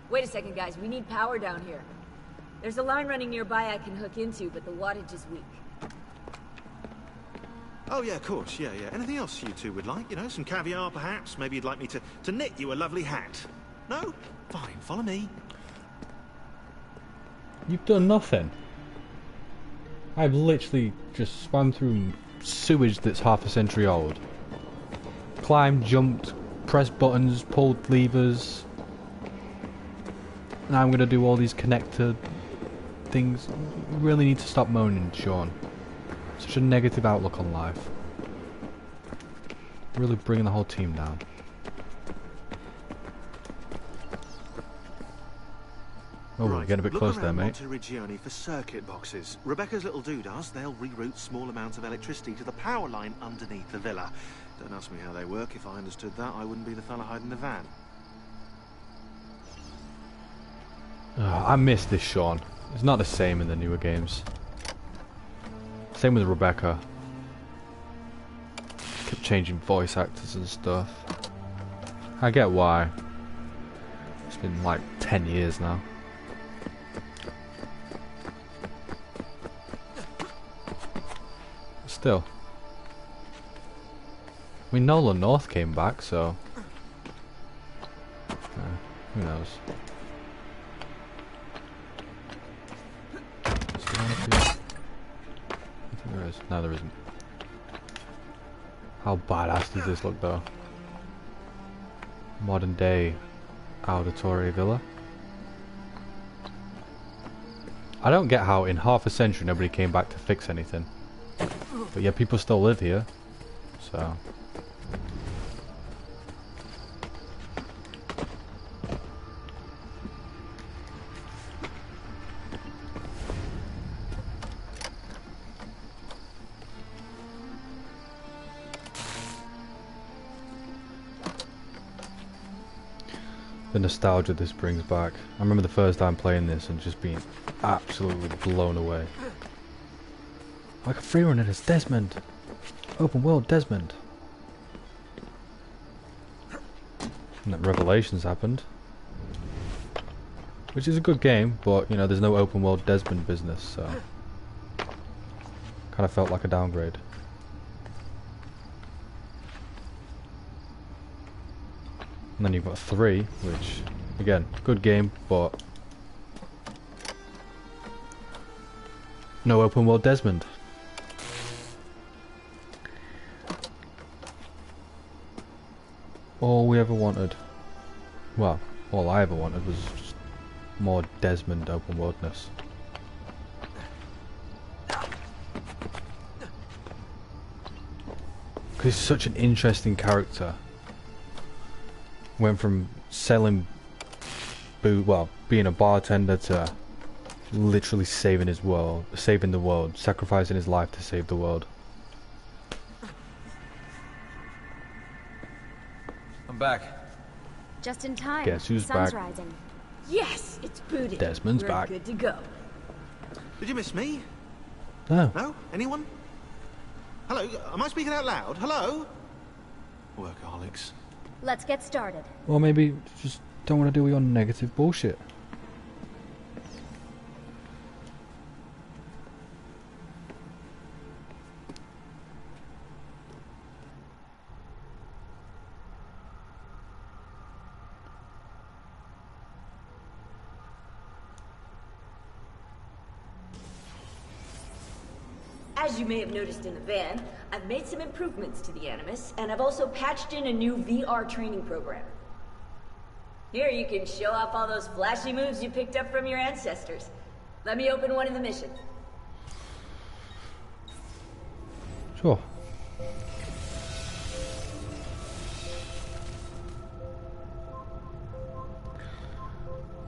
Speaker 4: Wait a second, guys. We need power down here. There's a line running nearby I can hook into, but the wattage is weak.
Speaker 16: Oh yeah, of course, yeah. Anything else you two would like? You know, some caviar perhaps? Maybe you'd like me to knit you a lovely hat? No? Fine, follow me.
Speaker 1: You've done nothing. I've literally just swam through sewage that's half a century old. Climbed, jumped, pressed buttons, pulled levers. Now I'm gonna do all these connector things. You really need to stop moaning, Sean. Such a negative outlook on life. Really bringing the whole team down. Oh,
Speaker 16: right,
Speaker 1: we're getting a bit close there, mate.
Speaker 16: Monteriggioni for circuit boxes. Rebecca's little doodahs, they'll reroute small amounts of electricity to the power line underneath the villa. Don't ask me how they work. If I understood that, I wouldn't be the fella hiding the van.
Speaker 1: I miss this Sean. It's not the same in the newer games. Same with Rebecca. Kept changing voice actors and stuff. I get why. It's been like 10 years now. Still. I mean, Nolan North came back, so... who knows? I think there is. No, there isn't. How badass does this look, though? Modern day Auditore Villa. I don't get how in half a century nobody came back to fix anything. But yeah, people still live here, so... The nostalgia this brings back. I remember the first time playing this and just being absolutely blown away. Like a free runner as Desmond. Open world Desmond. And then Revelations happened. Which is a good game, but you know, there's no open world Desmond business, so kind of felt like a downgrade. And then you've got 3, which, again, good game, but No open world Desmond. All we ever wanted, well, all I ever wanted was just more Desmond open worldness. Because he's such an interesting character. Went from selling booze, well, being a bartender, to literally saving the world, sacrificing his life to save the world.
Speaker 10: I'm back.
Speaker 15: Just in time.
Speaker 1: Guess who's
Speaker 15: Sun's
Speaker 1: back?
Speaker 15: rising.
Speaker 4: Yes, it's booted.
Speaker 1: Desmond's
Speaker 4: We're
Speaker 1: back.
Speaker 4: good to go.
Speaker 16: Did you miss me?
Speaker 1: No.
Speaker 16: No? Anyone? Hello? Am I speaking out loud? Hello? Workaholics.
Speaker 15: Let's get started.
Speaker 1: Or maybe just don't want to deal with your negative bullshit.
Speaker 4: As you may have noticed in the van, I've made some improvements to the Animus, and I've also patched in a new VR training program. Here you can show off all those flashy moves you picked up from your ancestors. Let me open one of the missions.
Speaker 1: Sure.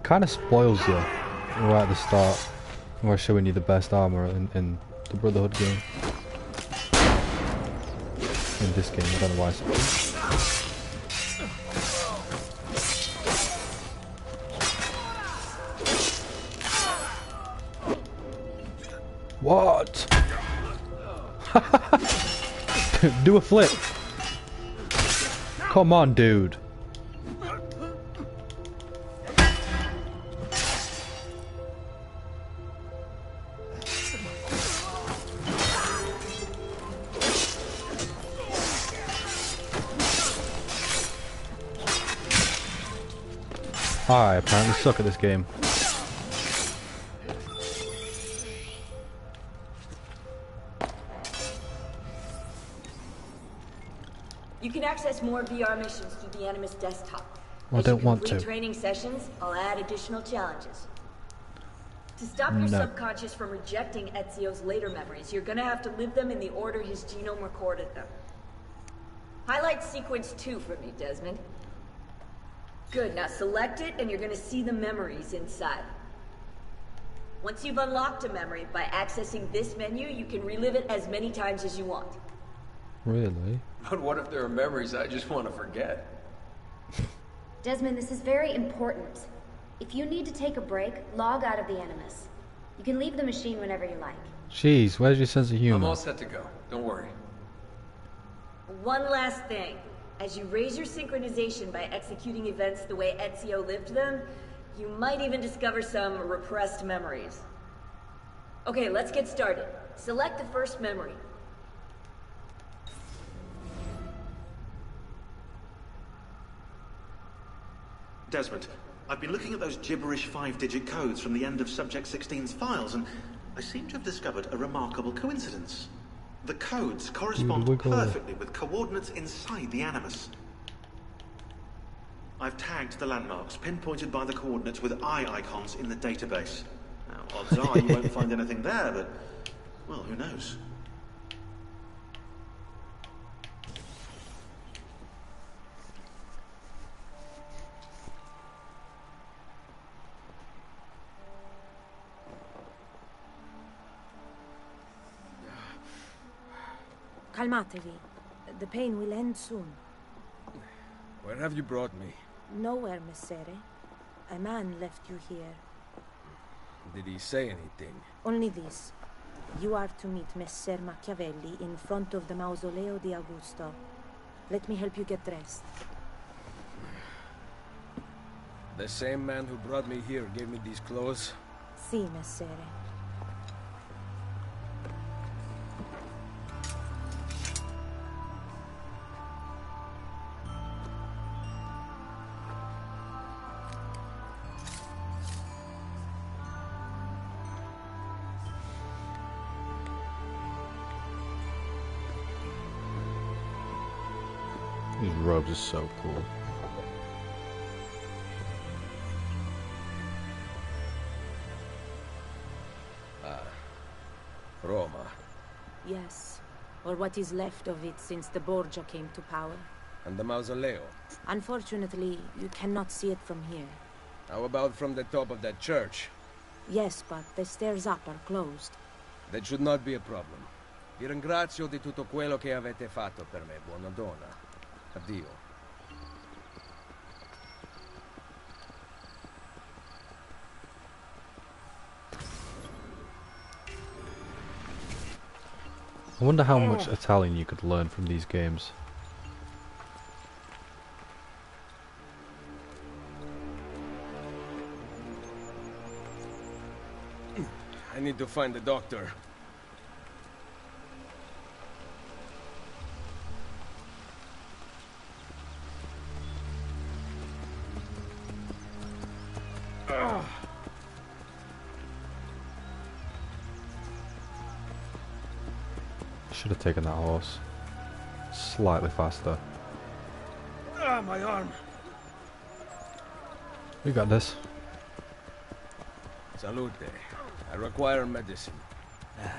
Speaker 1: Kind of spoils you right at the start when we're showing you the best armor in the Brotherhood game. In this game, I don't know why. What? Do a flip. Come on, dude. I apparently suck at this game.
Speaker 4: You can access more VR missions through the Animus desktop.
Speaker 1: I don't want to.
Speaker 4: As you complete training sessions, I'll add additional challenges. To stop your
Speaker 1: No.
Speaker 4: subconscious from rejecting Ezios' later memories, you're gonna have to live them in the order his genome recorded them. Highlight sequence 2 for me, Desmond. Good, now select it and you're gonna see the memories inside. Once you've unlocked a memory, by accessing this menu, you can relive it as many times as you want.
Speaker 1: Really?
Speaker 10: But what if there are memories I just want to forget?
Speaker 15: Desmond, this is very important. If you need to take a break, log out of the Animus. You can leave the machine whenever you like.
Speaker 1: Jeez, where's your sense of
Speaker 10: I'm
Speaker 1: humor?
Speaker 10: all set to go. Don't worry.
Speaker 4: One last thing. As you raise your synchronization by executing events the way Ezio lived them, you might even discover some repressed memories. Okay, let's get started. Select the first memory.
Speaker 16: Desmond, I've been looking at those gibberish 5-digit codes from the end of Subject 16's files, and I seem to have discovered a remarkable coincidence. The codes correspond perfectly with coordinates inside the Animus. I've tagged the landmarks, pinpointed by the coordinates with eye icons in the database. Now, odds are you won't find anything there, but, well, who knows?
Speaker 18: Calmatevi. The pain will end soon.
Speaker 10: Where have you brought me?
Speaker 18: Nowhere, Messere. A man left you here.
Speaker 10: Did he say anything?
Speaker 18: Only this. You are to meet Messer Machiavelli in front of the Mausoleo di Augusto. Let me help you get dressed.
Speaker 10: The same man who brought me here gave me these clothes?
Speaker 18: Si, Messere.
Speaker 1: These robes are so cool.
Speaker 10: Roma.
Speaker 18: Yes, or what is left of it since the Borgia came to power.
Speaker 10: And the mausoleo.
Speaker 18: Unfortunately, you cannot see it from here.
Speaker 10: How about from the top of that church?
Speaker 18: Yes, but the stairs up are closed.
Speaker 10: That should not be a problem. Vi ringrazio di tutto quello che avete fatto per me, buona donna. Addio.
Speaker 1: I wonder how much Italian you could learn from these games.
Speaker 10: I need to find the doctor.
Speaker 1: Should have taken that horse. Slightly faster.
Speaker 10: Ah, my arm.
Speaker 1: We got this.
Speaker 10: Salute. I require medicine.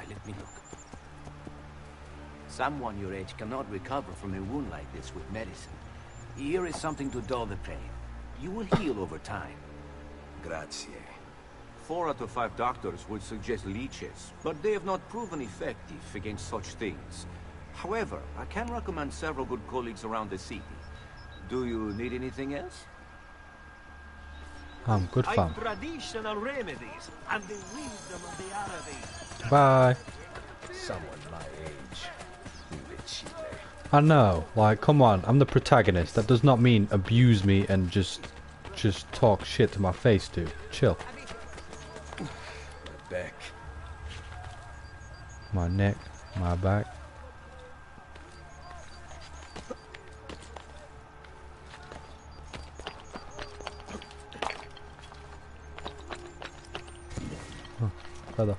Speaker 19: Let me look. Someone your age cannot recover from a wound like this with medicine. Here is something to dull the pain. You will heal over time.
Speaker 10: Grazie.
Speaker 19: 4 out of 5 doctors would suggest leeches, but they have not proven effective against such things. However, I can recommend several good colleagues around the city. Do you need anything else?
Speaker 1: Good fun.
Speaker 11: Traditional remedies and the wisdom of the Arabic.
Speaker 1: Bye.
Speaker 10: Someone my age. Imbecile.
Speaker 1: I know, like, come on, I'm the protagonist. That does not mean abuse me and just talk shit to my face, dude. Chill.
Speaker 10: My back.
Speaker 1: My neck, my back. Oh, feather.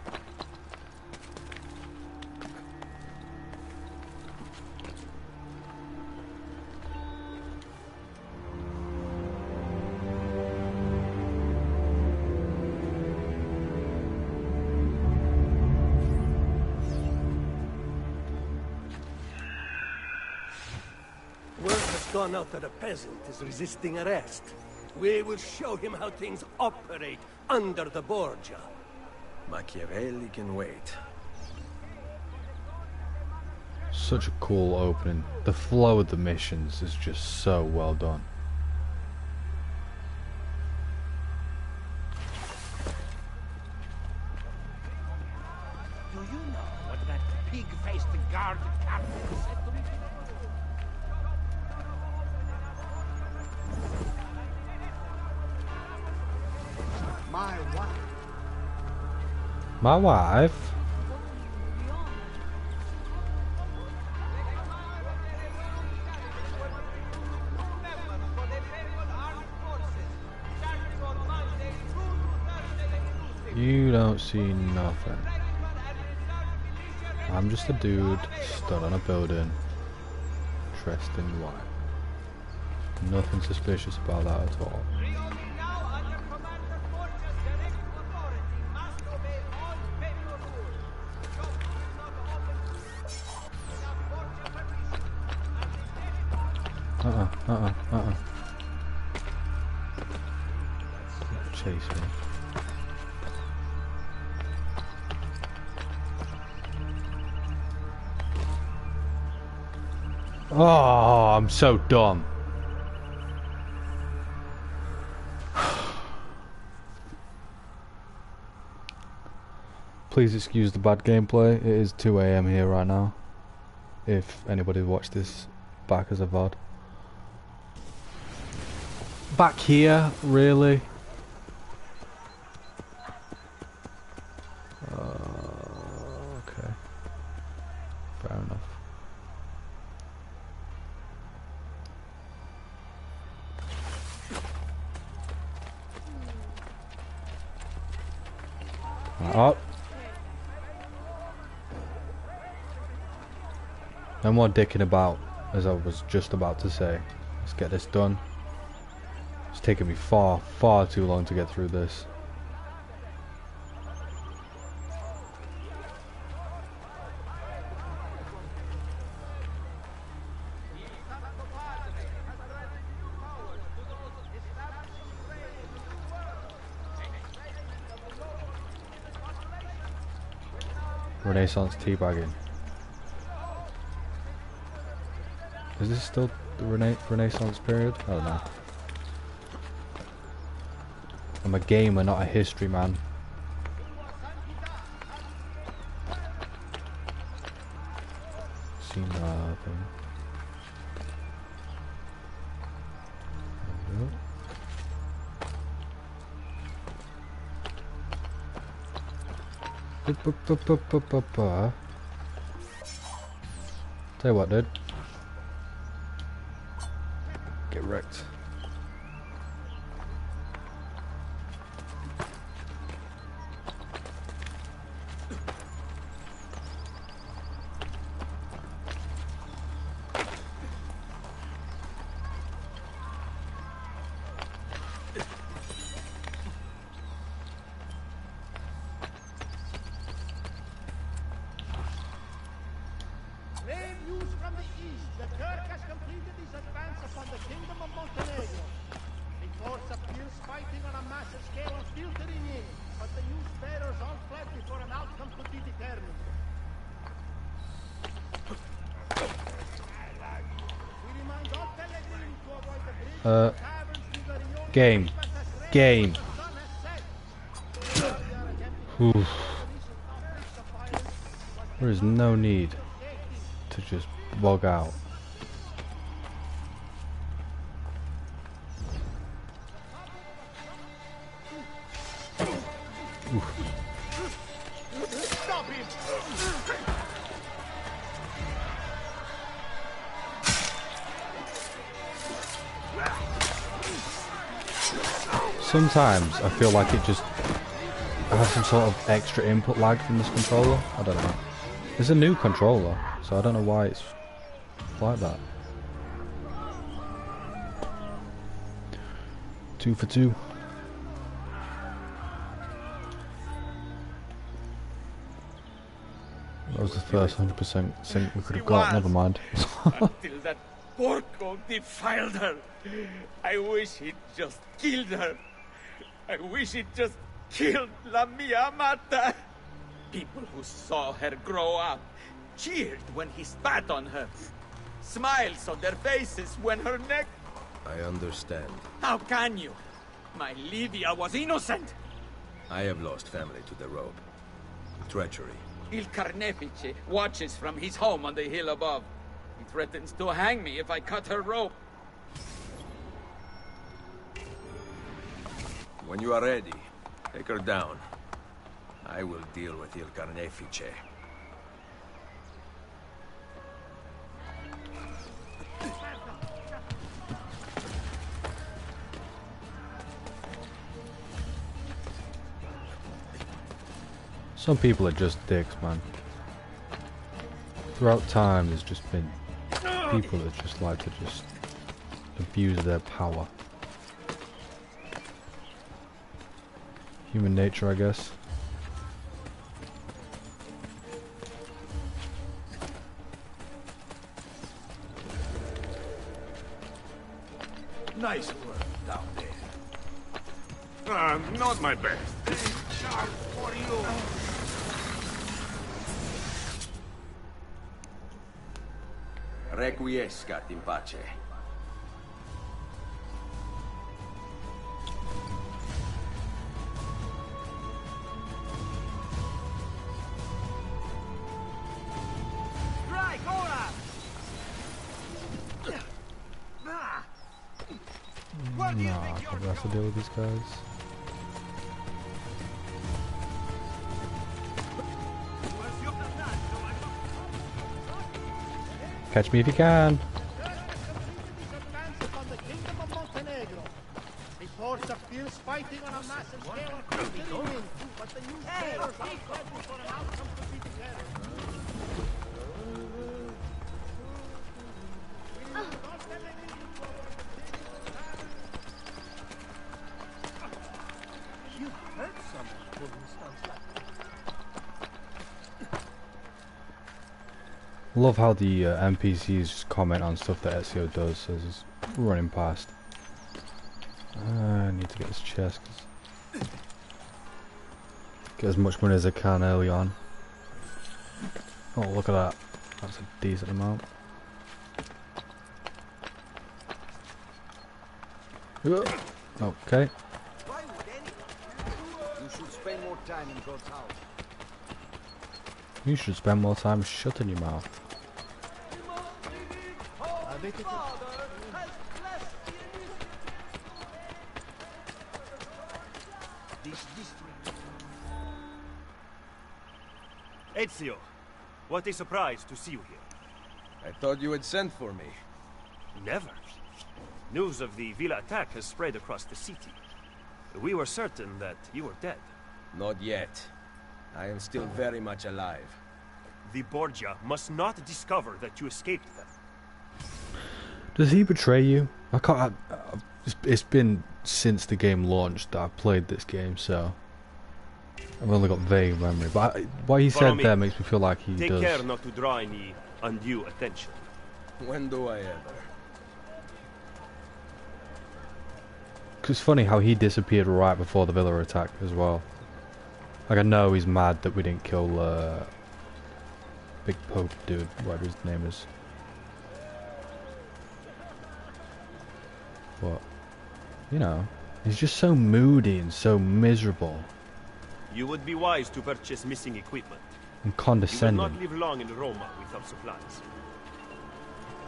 Speaker 9: Gone out that a peasant is resisting arrest. We will show him how things operate under the Borgia.
Speaker 10: Machiavelli can wait.
Speaker 1: Such a cool opening. The flow of the missions is just so well done.
Speaker 11: Do you know what that pig-faced guard captain said to me?
Speaker 3: My wife.
Speaker 1: My wife? You don't see nothing. I'm just a dude stood on a building, dressed in white. Nothing suspicious about that at all. Chase me. Oh, I'm so dumb. Please excuse the bad gameplay. It is 2 AM here right now. If anybody watched this back as a VOD. Back here, really? Okay. Fair enough. Up. No more dicking about. as I was just about to say. Let's get this done. It's taken me far, far too long to get through this. Renaissance teabagging. Is this still the Renaissance period? I don't know. I'm a gamer, not a history man. Seen nothing. Tell you what, dude. Get wrecked. Game. Oof. There is no need to just log out. Oof.
Speaker 3: Stop him!
Speaker 1: Sometimes I feel like it just has some sort of extra input lag from this controller. I don't know. It's a new controller, so I don't know why it's like that. 2 for 2. That was the first 100% sync we could have got. Never mind.
Speaker 2: Until that porco defiled her. I wish he'd just killed her. I wish he'd just killed La Mia Amata. People who saw her grow up cheered when he spat on her. Smiles on their faces when her neck...
Speaker 10: I understand.
Speaker 2: How can you? My Lydia was innocent.
Speaker 10: I have lost family to the robe. Treachery.
Speaker 2: Il Carnefice watches from his home on the hill above. He threatens to hang me if I cut her rope.
Speaker 10: When you are ready, take her down. I will deal with Il Carnefice.
Speaker 1: Some people are just dicks, man. Throughout time, there's just been people that just like to just abuse their power. Human nature, I guess.
Speaker 2: Nice work down there.
Speaker 8: Not my best.
Speaker 2: Sharp for you.
Speaker 10: Requiescat in pace.
Speaker 1: Nah, probably have to deal with these guys. Catch me if you can.
Speaker 3: Reports of fierce fighting on a massive scale are continuing, but the new players are ready for an outcome to be determined.
Speaker 1: Love how the NPCs just comment on stuff that Ezio does as he's running past. I need to get this chest. Get as much money as I can early on. Oh, look at that. That's a decent amount. Okay.
Speaker 20: You should spend more time in God's house.
Speaker 1: You should spend more time shutting your mouth.
Speaker 11: Ezio, what a surprise to see you here.
Speaker 10: I thought you had sent for me.
Speaker 11: Never. News of the Villa attack has spread across the city. We were certain that you were dead.
Speaker 10: Not yet. I am still very much alive.
Speaker 11: The Borgia must not discover that you escaped them.
Speaker 1: Does he betray you? I can't. It's been since the game launched that I've played this game, so I've only got vague memory. But what he said there makes me feel like he does.
Speaker 11: Take care not to draw any undue attention.
Speaker 10: When do I ever?
Speaker 1: Cause it's funny how he disappeared right before the Villa attack as well. Like, I know he's mad that we didn't kill Big Pope dude, whatever his name is. But, you know, he's just so moody and so miserable.
Speaker 11: You would be wise to purchase missing equipment.
Speaker 1: And condescending.
Speaker 11: You will not live long in Roma without supplies.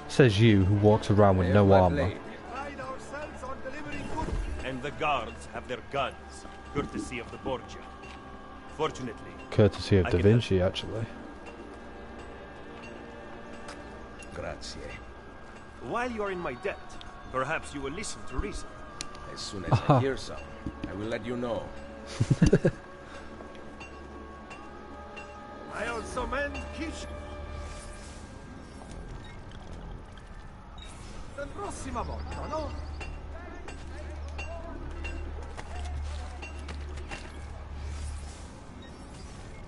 Speaker 1: Says you, who walks around with no armor.
Speaker 11: And the guards have their guns, courtesy of the Borgia. Fortunately,
Speaker 1: Courtesy of Da Vinci, actually.
Speaker 10: Grazie.
Speaker 11: While you are in my debt, perhaps you will listen to reason.
Speaker 10: As soon as I hear some, I will let you know.
Speaker 3: I also mend Kish. La prossima volta, no?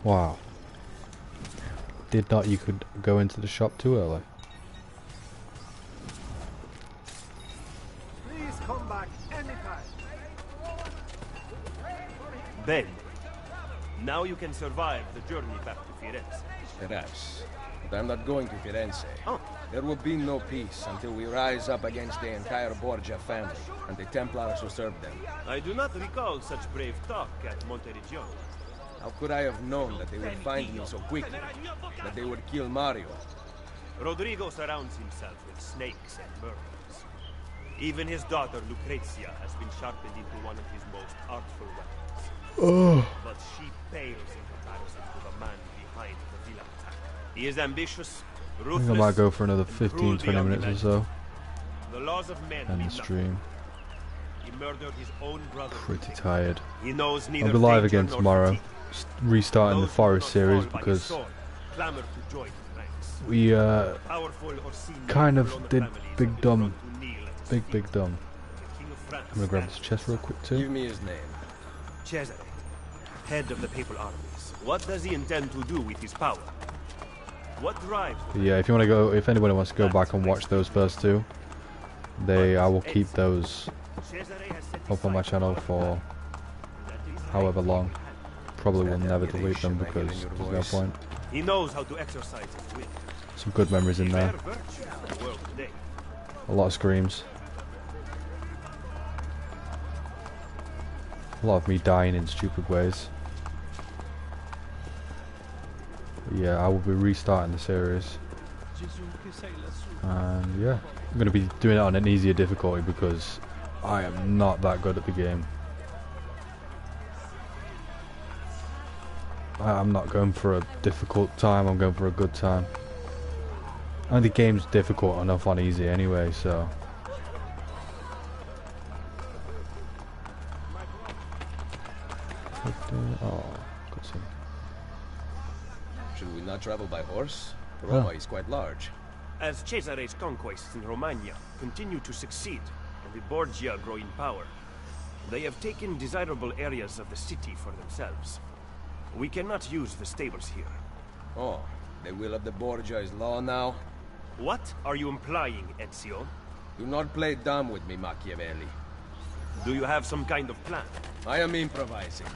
Speaker 1: Wow. Did not you could go into the shop too early.
Speaker 3: Please come back anytime.
Speaker 11: Ben, now you can survive the journey back to Firenze.
Speaker 10: Perhaps. But I'm not going to Firenze.
Speaker 11: Oh.
Speaker 10: There will be no peace until we rise up against the entire Borgia family and the Templars who serve them.
Speaker 11: I do not recall such brave talk at Monteriggioni.
Speaker 10: How could I have known that they would find me so quickly? That they would kill Mario?
Speaker 11: Rodrigo surrounds himself with snakes and murderers. Even his daughter Lucrezia has been sharpened into one of his most artful weapons.
Speaker 1: Oh.
Speaker 11: But she pales in comparison to the man behind the Villa attack. He is ambitious,
Speaker 1: I
Speaker 11: ruthless,
Speaker 1: think I might go for another 15-20 minutes or so.
Speaker 11: The laws of men
Speaker 1: End the stream.
Speaker 11: He murdered his own brother.
Speaker 1: Pretty tired.
Speaker 11: He knows neither
Speaker 1: I'll be live
Speaker 11: danger
Speaker 1: again
Speaker 11: nor
Speaker 1: tomorrow.
Speaker 11: fatigue.
Speaker 1: Restarting the Forest series because we kind of did Big Dumb. Big Dumb. I'm gonna grab this chest real quick too.
Speaker 10: Give me his name.
Speaker 11: Cesare, head of the papal armies. What does he intend to do with his power? What drives?
Speaker 1: Yeah, if you want to go, if anybody wants to go back and watch those first two, I will keep those up on my channel for however long. Probably will never delete them because there's no point.
Speaker 11: He knows how to exercise his will.
Speaker 1: Some good memories in there. A lot of screams. A lot of me dying in stupid ways. But yeah, I will be restarting the series. And yeah, I'm going to be doing it on an easier difficulty because I am not that good at the game. I'm not going for a difficult time, I'm going for a good time. And the game's difficult enough on easy anyway, so... Oh, got some.
Speaker 10: Should we not travel by horse? Roma is quite large.
Speaker 11: As Cesare's conquests in Romagna continue to succeed, and the Borgia grow in power, they have taken desirable areas of the city for themselves. We cannot use the stables here.
Speaker 10: Oh, The will of the Borgia is law now.
Speaker 11: What are you implying, Ezio?
Speaker 10: Do not play dumb with me, Machiavelli.
Speaker 11: Do you have some kind of plan?
Speaker 10: I am improvising.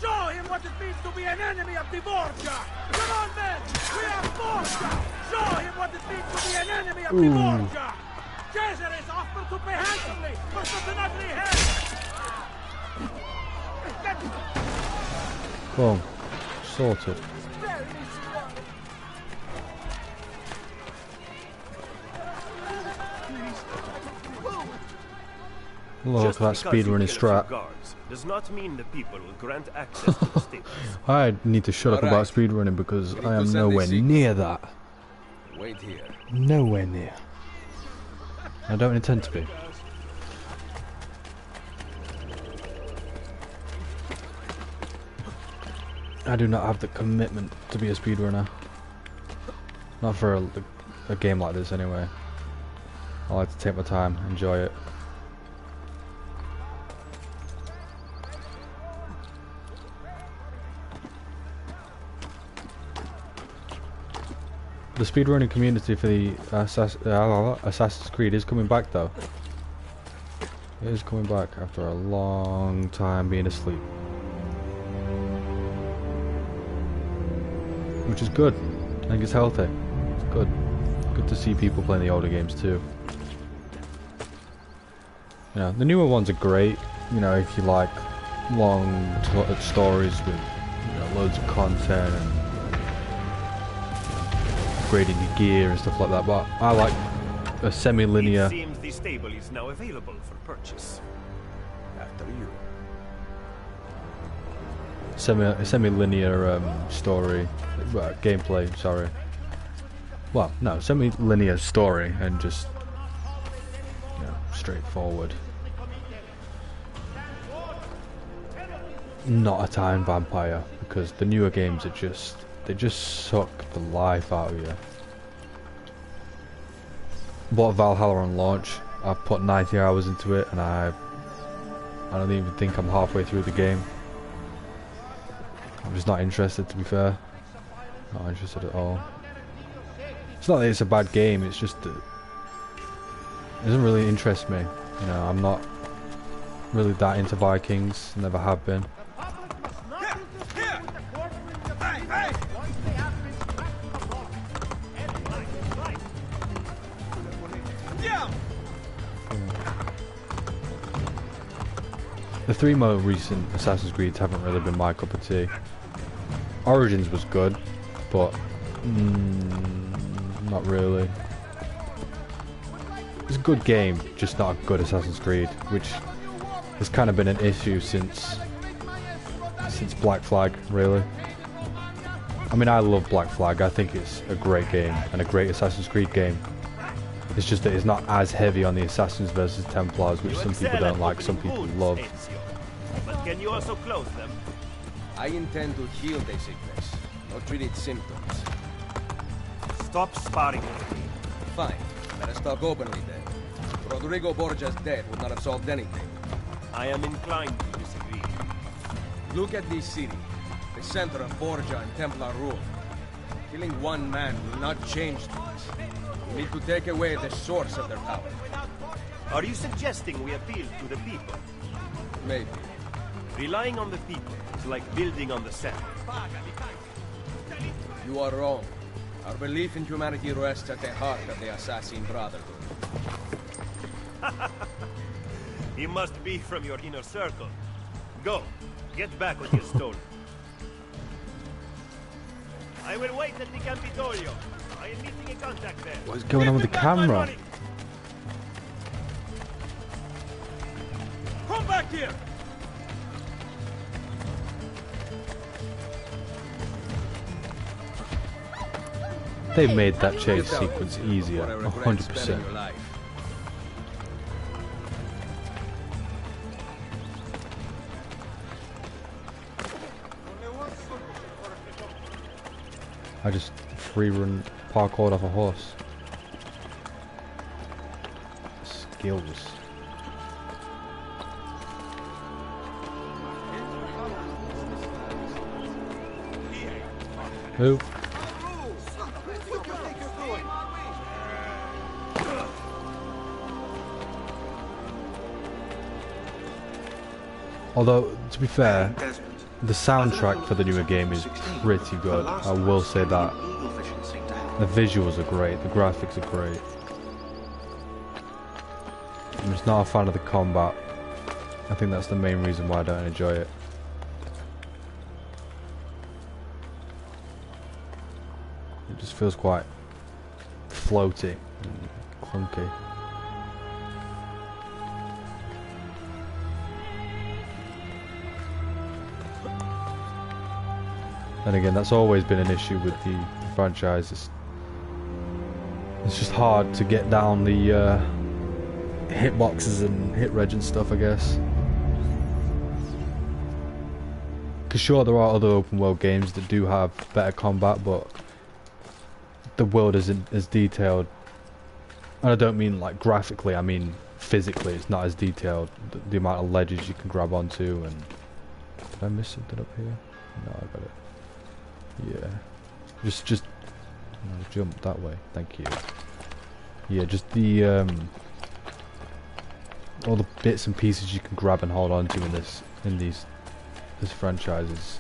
Speaker 2: Show him what it means to be an enemy of the Borgia! Come on, men! We are Borgia! Show him what it means to be an enemy of the Borgia! Caesar is offered to pay handsomely for such an ugly head!
Speaker 1: Boom. Sorted. Look at that speedrunning strat.
Speaker 11: Does not mean the people will grant access to the stables.
Speaker 1: I need to shut up about speedrunning because I am nowhere near that.
Speaker 10: Wait here.
Speaker 1: Nowhere near. I don't intend to be. I do not have the commitment to be a speedrunner. Not for a game like this anyway. I like to take my time, enjoy it. The speedrunning community for the Assassin's Creed is coming back though. It is coming back after a long time being asleep. Which is good. I think it's healthy. It's good. Good to see people playing the older games too. Yeah, the newer ones are great, you know, if you like long stories with, you know, loads of content and upgrading your gear and stuff like that, but I like a semi-linear.
Speaker 11: It seems the stable is now available for purchase. After you.
Speaker 1: Semi-linear story, gameplay, sorry. Well, no, semi-linear story and just, you know, straightforward. Not a time vampire, because the newer games are they just suck the life out of you. Bought Valhalla on launch. I've put 90 hours into it, and I don't even think I'm halfway through the game. I'm just not interested, to be fair. Not interested at all. It's not that it's a bad game, it's just that it doesn't really interest me. You know, I'm not really that into Vikings, never have been. The three more recent Assassin's Creeds haven't really been my cup of tea. Origins was good, but not really. It's a good game, just not a good Assassin's Creed, which has kind of been an issue since Black Flag, really. I mean, I love Black Flag. I think it's a great game and a great Assassin's Creed game. It's just that it's not as heavy on the Assassins versus Templars, which some people don't like, some people love.
Speaker 11: But can you also close them?
Speaker 10: I intend to heal the sickness, not treat its symptoms.
Speaker 11: Stop sparring with me.
Speaker 10: Fine. Let us talk openly then. Rodrigo Borgia's death would not have solved anything.
Speaker 11: I am inclined to disagree.
Speaker 10: Look at this city, the center of Borgia and Templar rule. Killing one man will not change things. We need to take away the source of their power.
Speaker 11: Are you suggesting we appeal to the people?
Speaker 10: Maybe.
Speaker 11: Relying on the people is like building on the sand.
Speaker 10: You are wrong. Our belief in humanity rests at the heart of the Assassin Brotherhood.
Speaker 11: He must be from your inner circle. Go. Get back what you stole. I will wait at the Capitolio. I am meeting a contact there.
Speaker 1: What's going on with the camera?
Speaker 2: Come back here!
Speaker 1: They've made that chase sequence easier, 100%. I just free run parkoured off a horse. Skills. Who? Although, to be fair, the soundtrack for the newer game is pretty good. I will say that. The visuals are great, the graphics are great. I'm just not a fan of the combat. I think that's the main reason why I don't enjoy it. It just feels quite floaty and clunky. And again, that's always been an issue with the franchise. It's just hard to get down the hitboxes and hit reg and stuff, I guess. Because sure, there are other open world games that do have better combat, but the world isn't as detailed. And I don't mean like graphically, I mean physically. It's not as detailed. The amount of ledges you can grab onto. And did I miss something up here? No, I got it. Yeah, just jump that way. Thank you. Yeah, just the all the bits and pieces you can grab and hold on to in this franchise is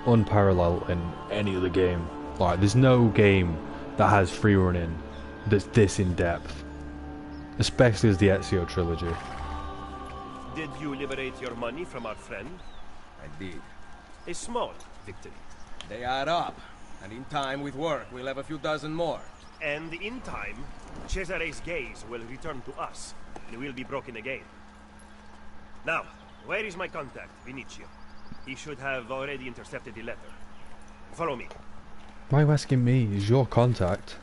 Speaker 1: unparalleled in any other game. Like, there's no game that has free running that's this in depth, especially as the Ezio trilogy.
Speaker 11: Did you liberate your money from our friend?
Speaker 10: I did.
Speaker 11: A small victory.
Speaker 10: They add up, and in time with work we'll have a few dozen more.
Speaker 11: And in time, Cesare's gaze will return to us, and we'll be broken again. Now, where is my contact, Vinicio? He should have already intercepted the letter. Follow me.
Speaker 1: Why are you asking me? Is your contact?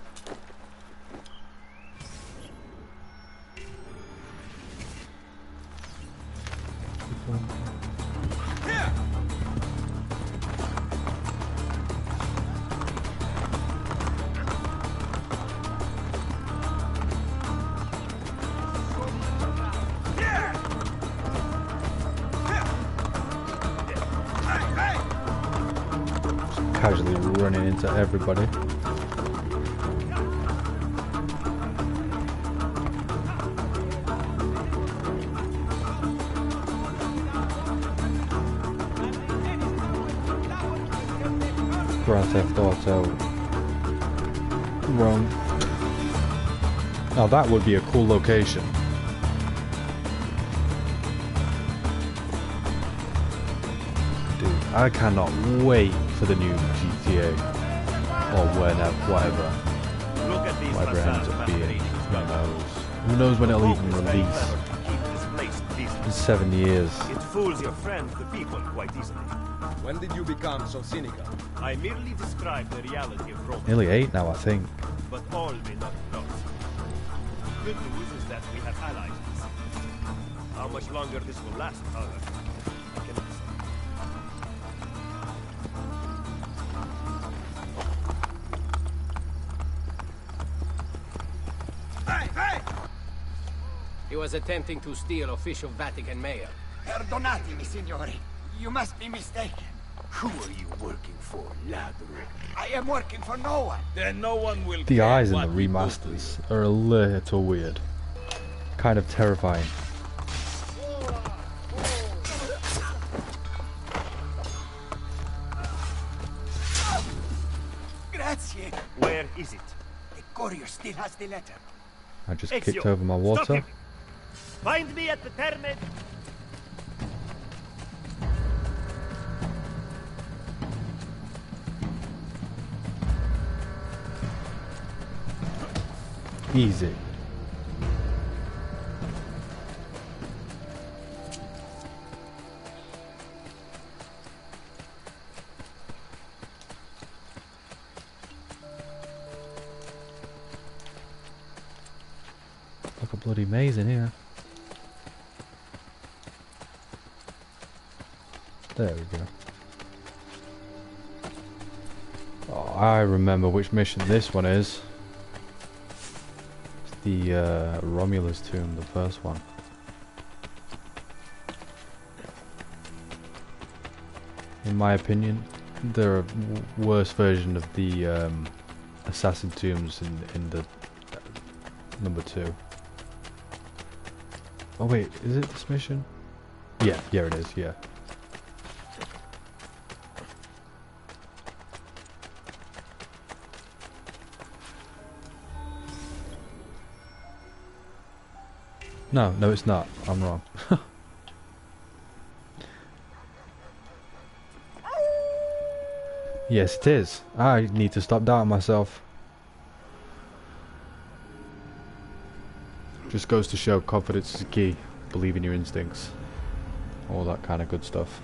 Speaker 1: Casually running into everybody. Grand Theft Auto Rome. Now that would be a cool location. Dude, I cannot wait for the new GTA or whatever it ends up being. Who knows when it'll even release? In 7 years.
Speaker 11: It fools your friends, the people, quite easily.
Speaker 10: When did you become so cynical?
Speaker 11: I merely describe the reality of Rome.
Speaker 1: Nearly 8 now, I think.
Speaker 11: But all may not know. Good news is that we have allies. How much longer this will last, however, I cannot say.
Speaker 21: He was attempting to steal official Vatican mail.
Speaker 22: Perdonatemi, signore. You must be mistaken. Who are you working for, ladro? I am working for no one.
Speaker 11: Then no one will.
Speaker 1: The eyes in the remasters are a little weird. Kind of terrifying.
Speaker 22: Grazie.
Speaker 11: Where is it?
Speaker 22: The courier still has the letter.
Speaker 1: I just
Speaker 11: Ezio,
Speaker 1: kicked over my
Speaker 11: stop
Speaker 1: water.
Speaker 11: him. Find me at the Terme.
Speaker 1: Easy. Like a bloody maze in here. There we go. Oh, I remember which mission this one is. It's the Romulus tomb, the first one. In my opinion, They're a worse version of the assassin tombs in the number 2. Oh wait, is it this mission? Yeah, it is, yeah. No, it's not. I'm wrong. Yes, it is. I need to stop doubting myself. Just goes to show confidence is key. Believe in your instincts. All that kind of good stuff.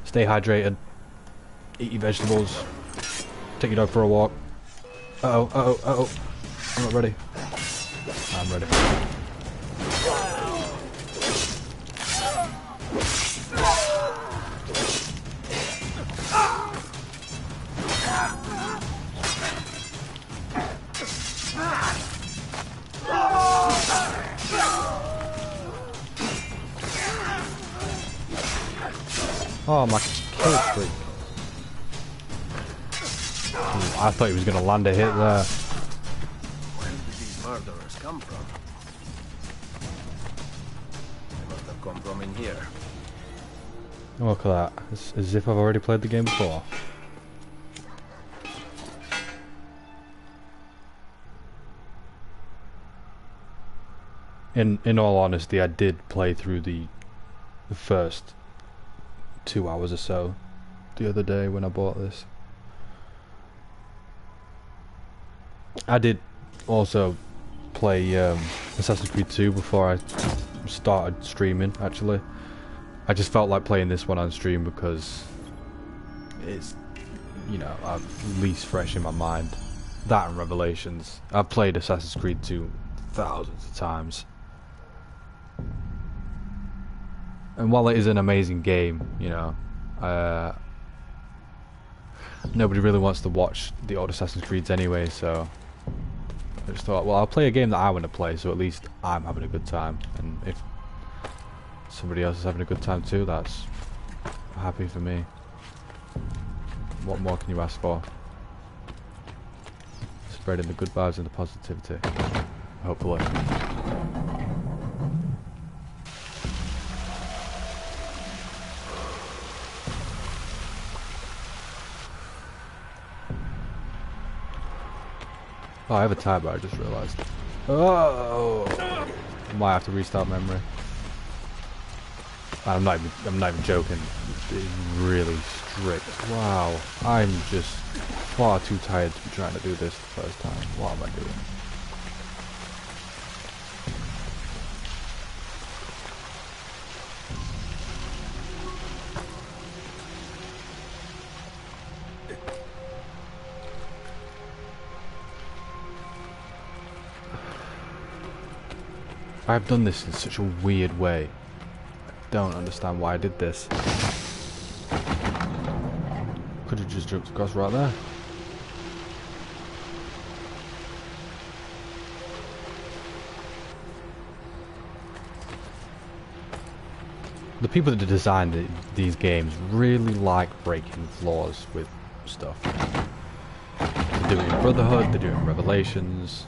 Speaker 1: Stay hydrated. Eat your vegetables. Take your dog for a walk. Uh-oh. I'm not ready. I'm ready. Oh, my kill streak. Ooh, I thought he was going to land a hit there.
Speaker 10: Where did these murderers come from? They must have come from in here.
Speaker 1: Look at that. It's as if I've already played the game before. In all honesty, I did play through the first 2 hours or so the other day when I bought this. I did also play Assassin's Creed 2 before I started streaming, actually. I just felt like playing this one on stream because it's, you know, least fresh in my mind. That and Revelations. I've played Assassin's Creed 2 thousands of times. And while it is an amazing game, you know, nobody really wants to watch the old Assassin's Creeds anyway, so I just thought, well, I'll play a game that I want to play, so at least I'm having a good time. And if somebody else is having a good time too, that's happy for me. What more can you ask for? Spreading the good vibes and the positivity, hopefully. Oh, I have a timer, I just realised. Oh! I might have to restart memory. I'm not even joking. It's really strict. Wow. I'm just far too tired to be trying to do this the first time. What am I doing? I've done this in such a weird way. I don't understand why I did this. Could have just jumped across right there. The people that designed these games really like breaking flaws with stuff. They do it in Brotherhood, they do it in Revelations.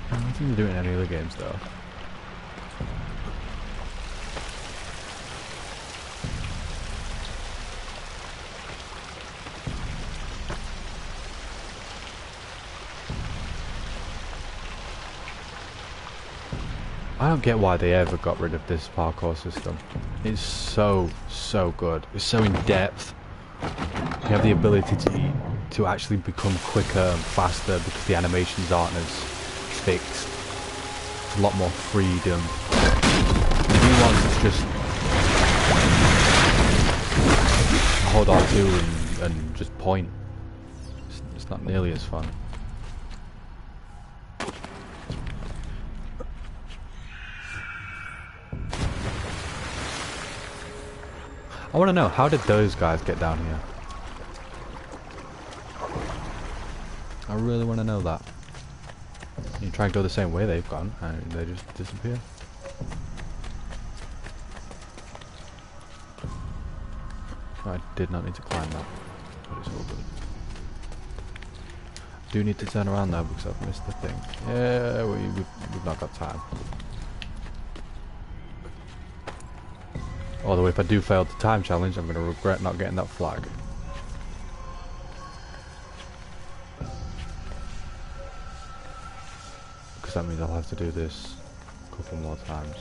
Speaker 1: I don't think they do it in any other games though. I don't get why they ever got rid of this parkour system. It's so good. It's so in depth. You have the ability to actually become quicker and faster because the animations aren't as fixed. It's a lot more freedom. The new ones it's just hold R2 and just point. It's not nearly as fun. I want to know, how did those guys get down here? I really want to know that. You try and go the same way they've gone, and they just disappear. I did not need to climb that, but it's all good. Do need to turn around though because I've missed the thing. Yeah, we've not got time. Although if I do fail the time challenge, I'm going to regret not getting that flag. Because that means I'll have to do this a couple more times.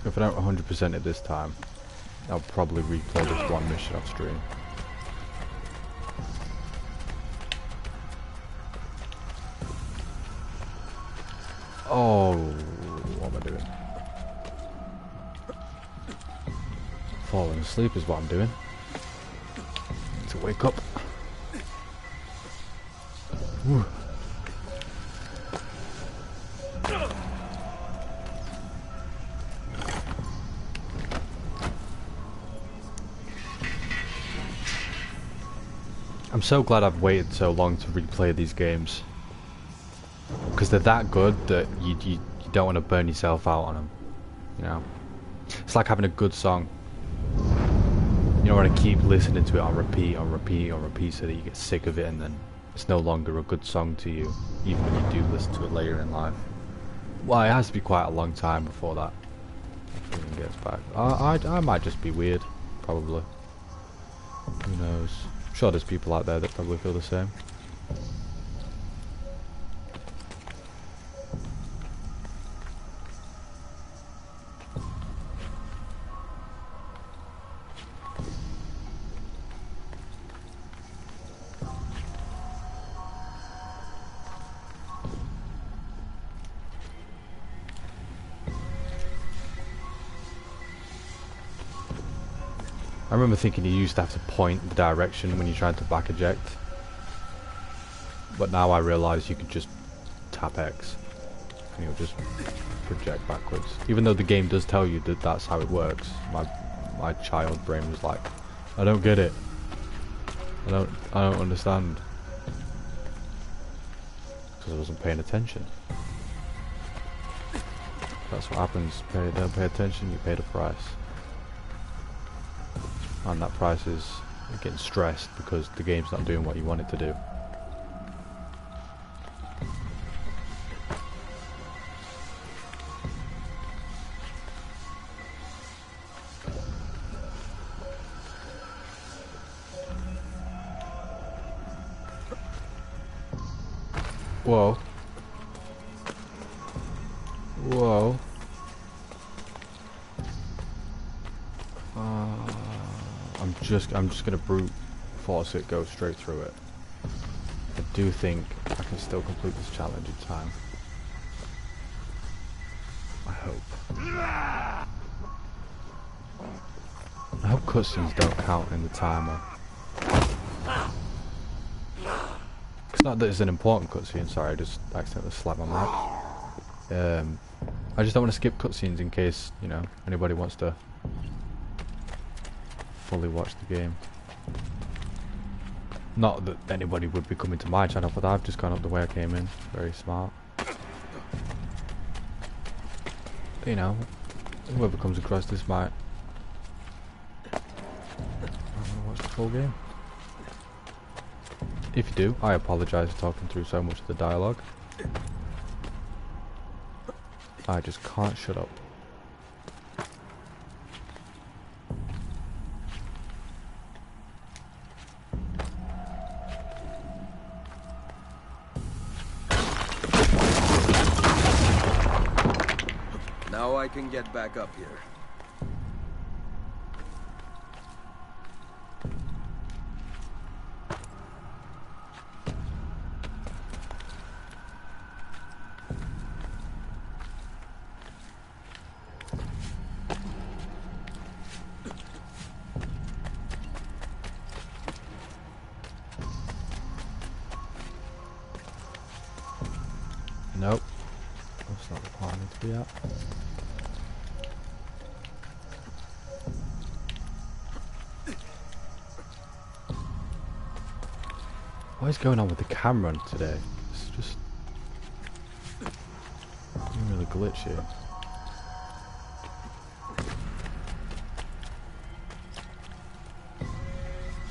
Speaker 1: If I don't 100% it this time, I'll probably replay this one mission off stream. Oh, what am I doing? Falling asleep is what I'm doing. Need to wake up. Whew. I'm so glad I've waited so long to replay these games, because they're that good that you don't want to burn yourself out on them, you know. It's like having a good song. You don't want to keep listening to it on repeat, on repeat, on repeat, so that you get sick of it and then it's no longer a good song to you, even when you do listen to it later in life. Well, it has to be quite a long time before that feeling gets back. I might just be weird, probably. Who knows? I'm sure there's people out there that probably feel the same. I remember thinking you used to have to point the direction when you tried to back eject, but now I realise you could just tap X and you'll just project backwards. Even though the game does tell you that that's how it works, my child brain was like, I don't get it. I don't understand, because I wasn't paying attention. That's what happens. Don't pay attention, you pay the price. And that price is getting stressed because the game's not doing what you want it to do. Whoa. Whoa. I'm just gonna brute force it, go straight through it. I do think I can still complete this challenge in time. I hope. I hope cutscenes don't count in the timer. It's not that it's an important cutscene, sorry, I just accidentally slapped my mic. I just don't want to skip cutscenes in case, you know, anybody wants to fully watch the game. Not that anybody would be coming to my channel, but I've just gone up the way I came in. Very smart. You know, whoever comes across this might want to watch the full game. If you do, I apologise for talking through so much of the dialogue. I just can't shut up.
Speaker 10: Now I can get back up here.
Speaker 1: Nope. That's not the part I need to be at. What is going on with the camera today? It's just really glitchy.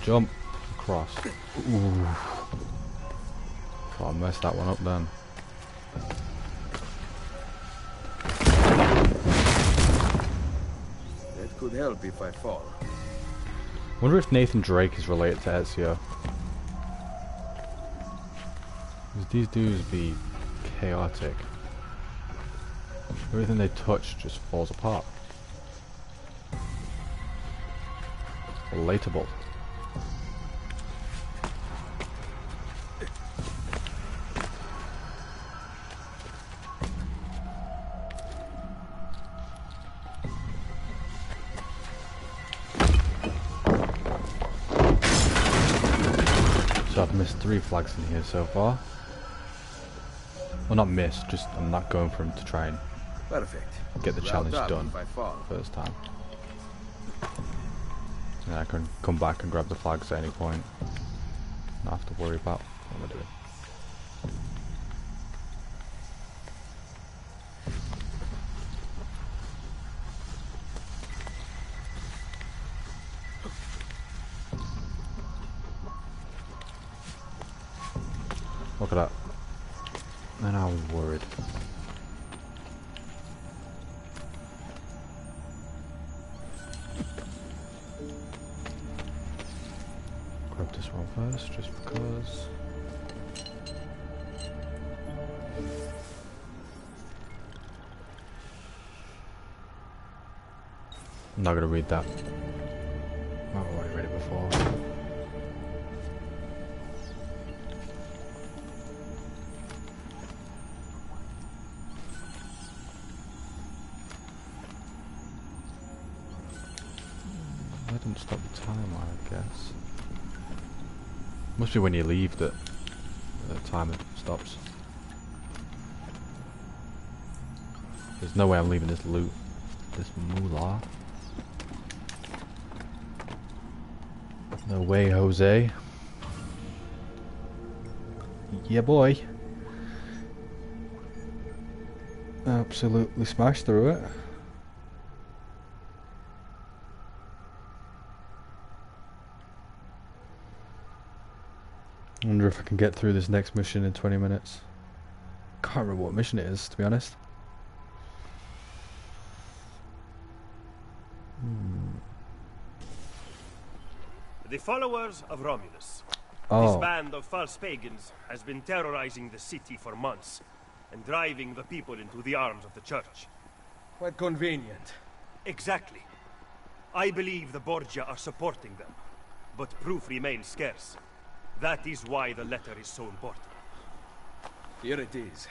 Speaker 1: Jump across. Ooh. Oh, I messed that one up then.
Speaker 10: That could help if I fall.
Speaker 1: Wonder if Nathan Drake is related to Ezio. These dudes be chaotic. Everything they touch just falls apart. Relatable. So I've missed 3 flags in here so far. Well, not missed, just I'm not going for him to try and get the challenge done first time. And I can come back and grab the flags at any point. Not have to worry about what I'm doing. Look at that. And I was worried. Grab this one first, just because. I'm not gonna read that. I've already read it before. I didn't stop the timer, I guess. Must be when you leave that the timer stops. There's no way I'm leaving this loot, this moolah. No way, Jose. Yeah, boy. Absolutely smashed through it. I wonder if I can get through this next mission in 20 minutes. Can't remember what mission it is, to be honest.
Speaker 11: The followers of Romulus.
Speaker 1: Oh.
Speaker 11: This band of false pagans has been terrorizing the city for months and driving the people into the arms of the church.
Speaker 10: Quite convenient.
Speaker 11: Exactly. I believe the Borgia are supporting them, but proof remains scarce. That is why the letter is so important.
Speaker 10: Here it is.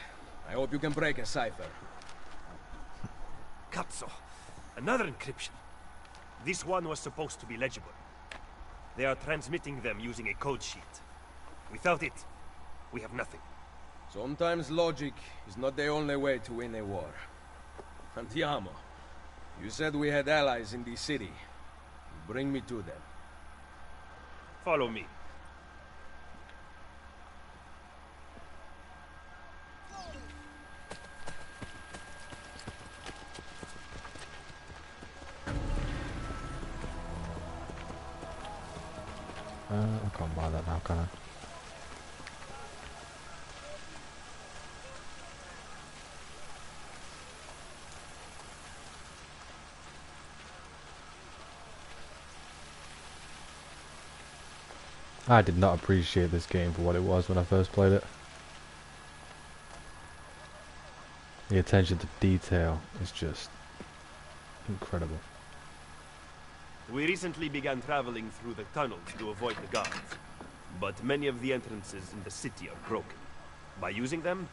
Speaker 10: I hope you can break a cipher.
Speaker 11: Cazzo! Another encryption. This one was supposed to be legible. They are transmitting them using a code sheet. Without it, we have nothing.
Speaker 10: Sometimes logic is not the only way to win a war. Andiamo. You said we had allies in the city. Bring me to them.
Speaker 11: Follow me.
Speaker 1: I can't buy that now, can I? I did not appreciate this game for what it was when I first played it. The attention to detail is just incredible.
Speaker 11: We recently began traveling through the tunnels to avoid the guards, but many of the entrances in the city are broken. By using them,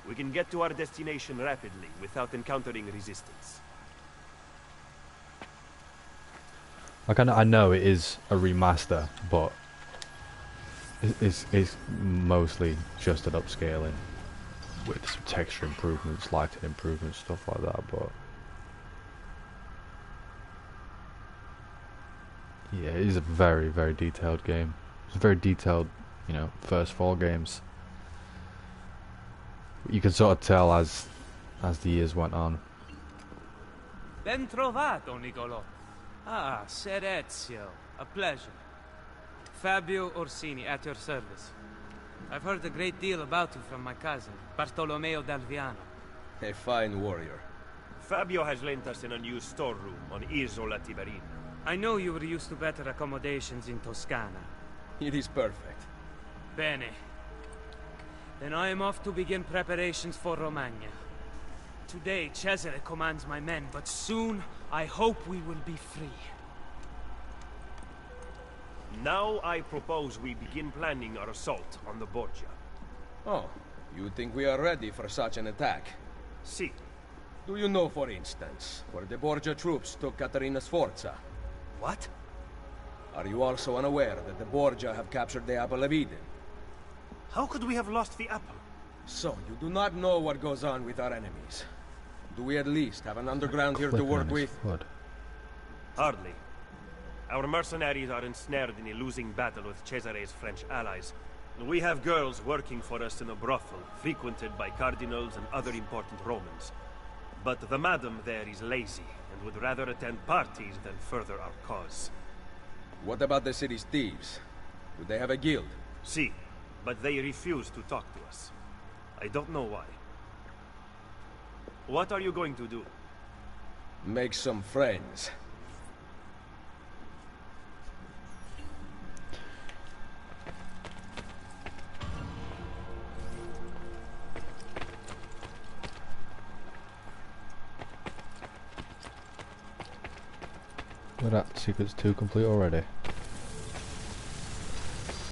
Speaker 11: we can get to our destination rapidly without encountering resistance.
Speaker 1: I know it is a remaster, but it's mostly just an upscaling with some texture improvements, lighting improvements, stuff like that, but yeah, it is a very, very detailed game. It's a very detailed you know, first 4 games. You can sort of tell as the years went on.
Speaker 5: Ben trovato, Nicolò. Ah, Ser Ezio. A pleasure. Fabio Orsini, at your service. I've heard a great deal about you from my cousin, Bartolomeo d'Alviano.
Speaker 10: A fine warrior.
Speaker 11: Fabio has lent us in a new storeroom on Isola Tiberina.
Speaker 5: I know you were used to better accommodations in Toscana.
Speaker 10: It is perfect.
Speaker 5: Bene. Then I am off to begin preparations for Romagna. Today, Cesare commands my men, but soon I hope we will be free.
Speaker 11: Now I propose we begin planning our assault on the Borgia.
Speaker 10: Oh, you think we are ready for such an attack?
Speaker 11: Si.
Speaker 10: Do you know, for instance, where the Borgia troops took Caterina Sforza?
Speaker 11: What?
Speaker 10: Are you also unaware that the Borgia have captured the Apple of Eden?
Speaker 11: How could we have lost the apple?
Speaker 10: So, you do not know what goes on with our enemies. Do we at least have an underground here to work with?
Speaker 11: Hardly. Our mercenaries are ensnared in a losing battle with Cesare's French allies. We have girls working for us in a brothel, frequented by cardinals and other important Romans. But the madam there is lazy, and would rather attend parties than further our cause.
Speaker 10: What about the city's thieves? Do they have a guild?
Speaker 11: Si, but they refuse to talk to us. I don't know why. What are you going to do?
Speaker 10: Make some friends.
Speaker 1: Look at that, secret's 2 complete already.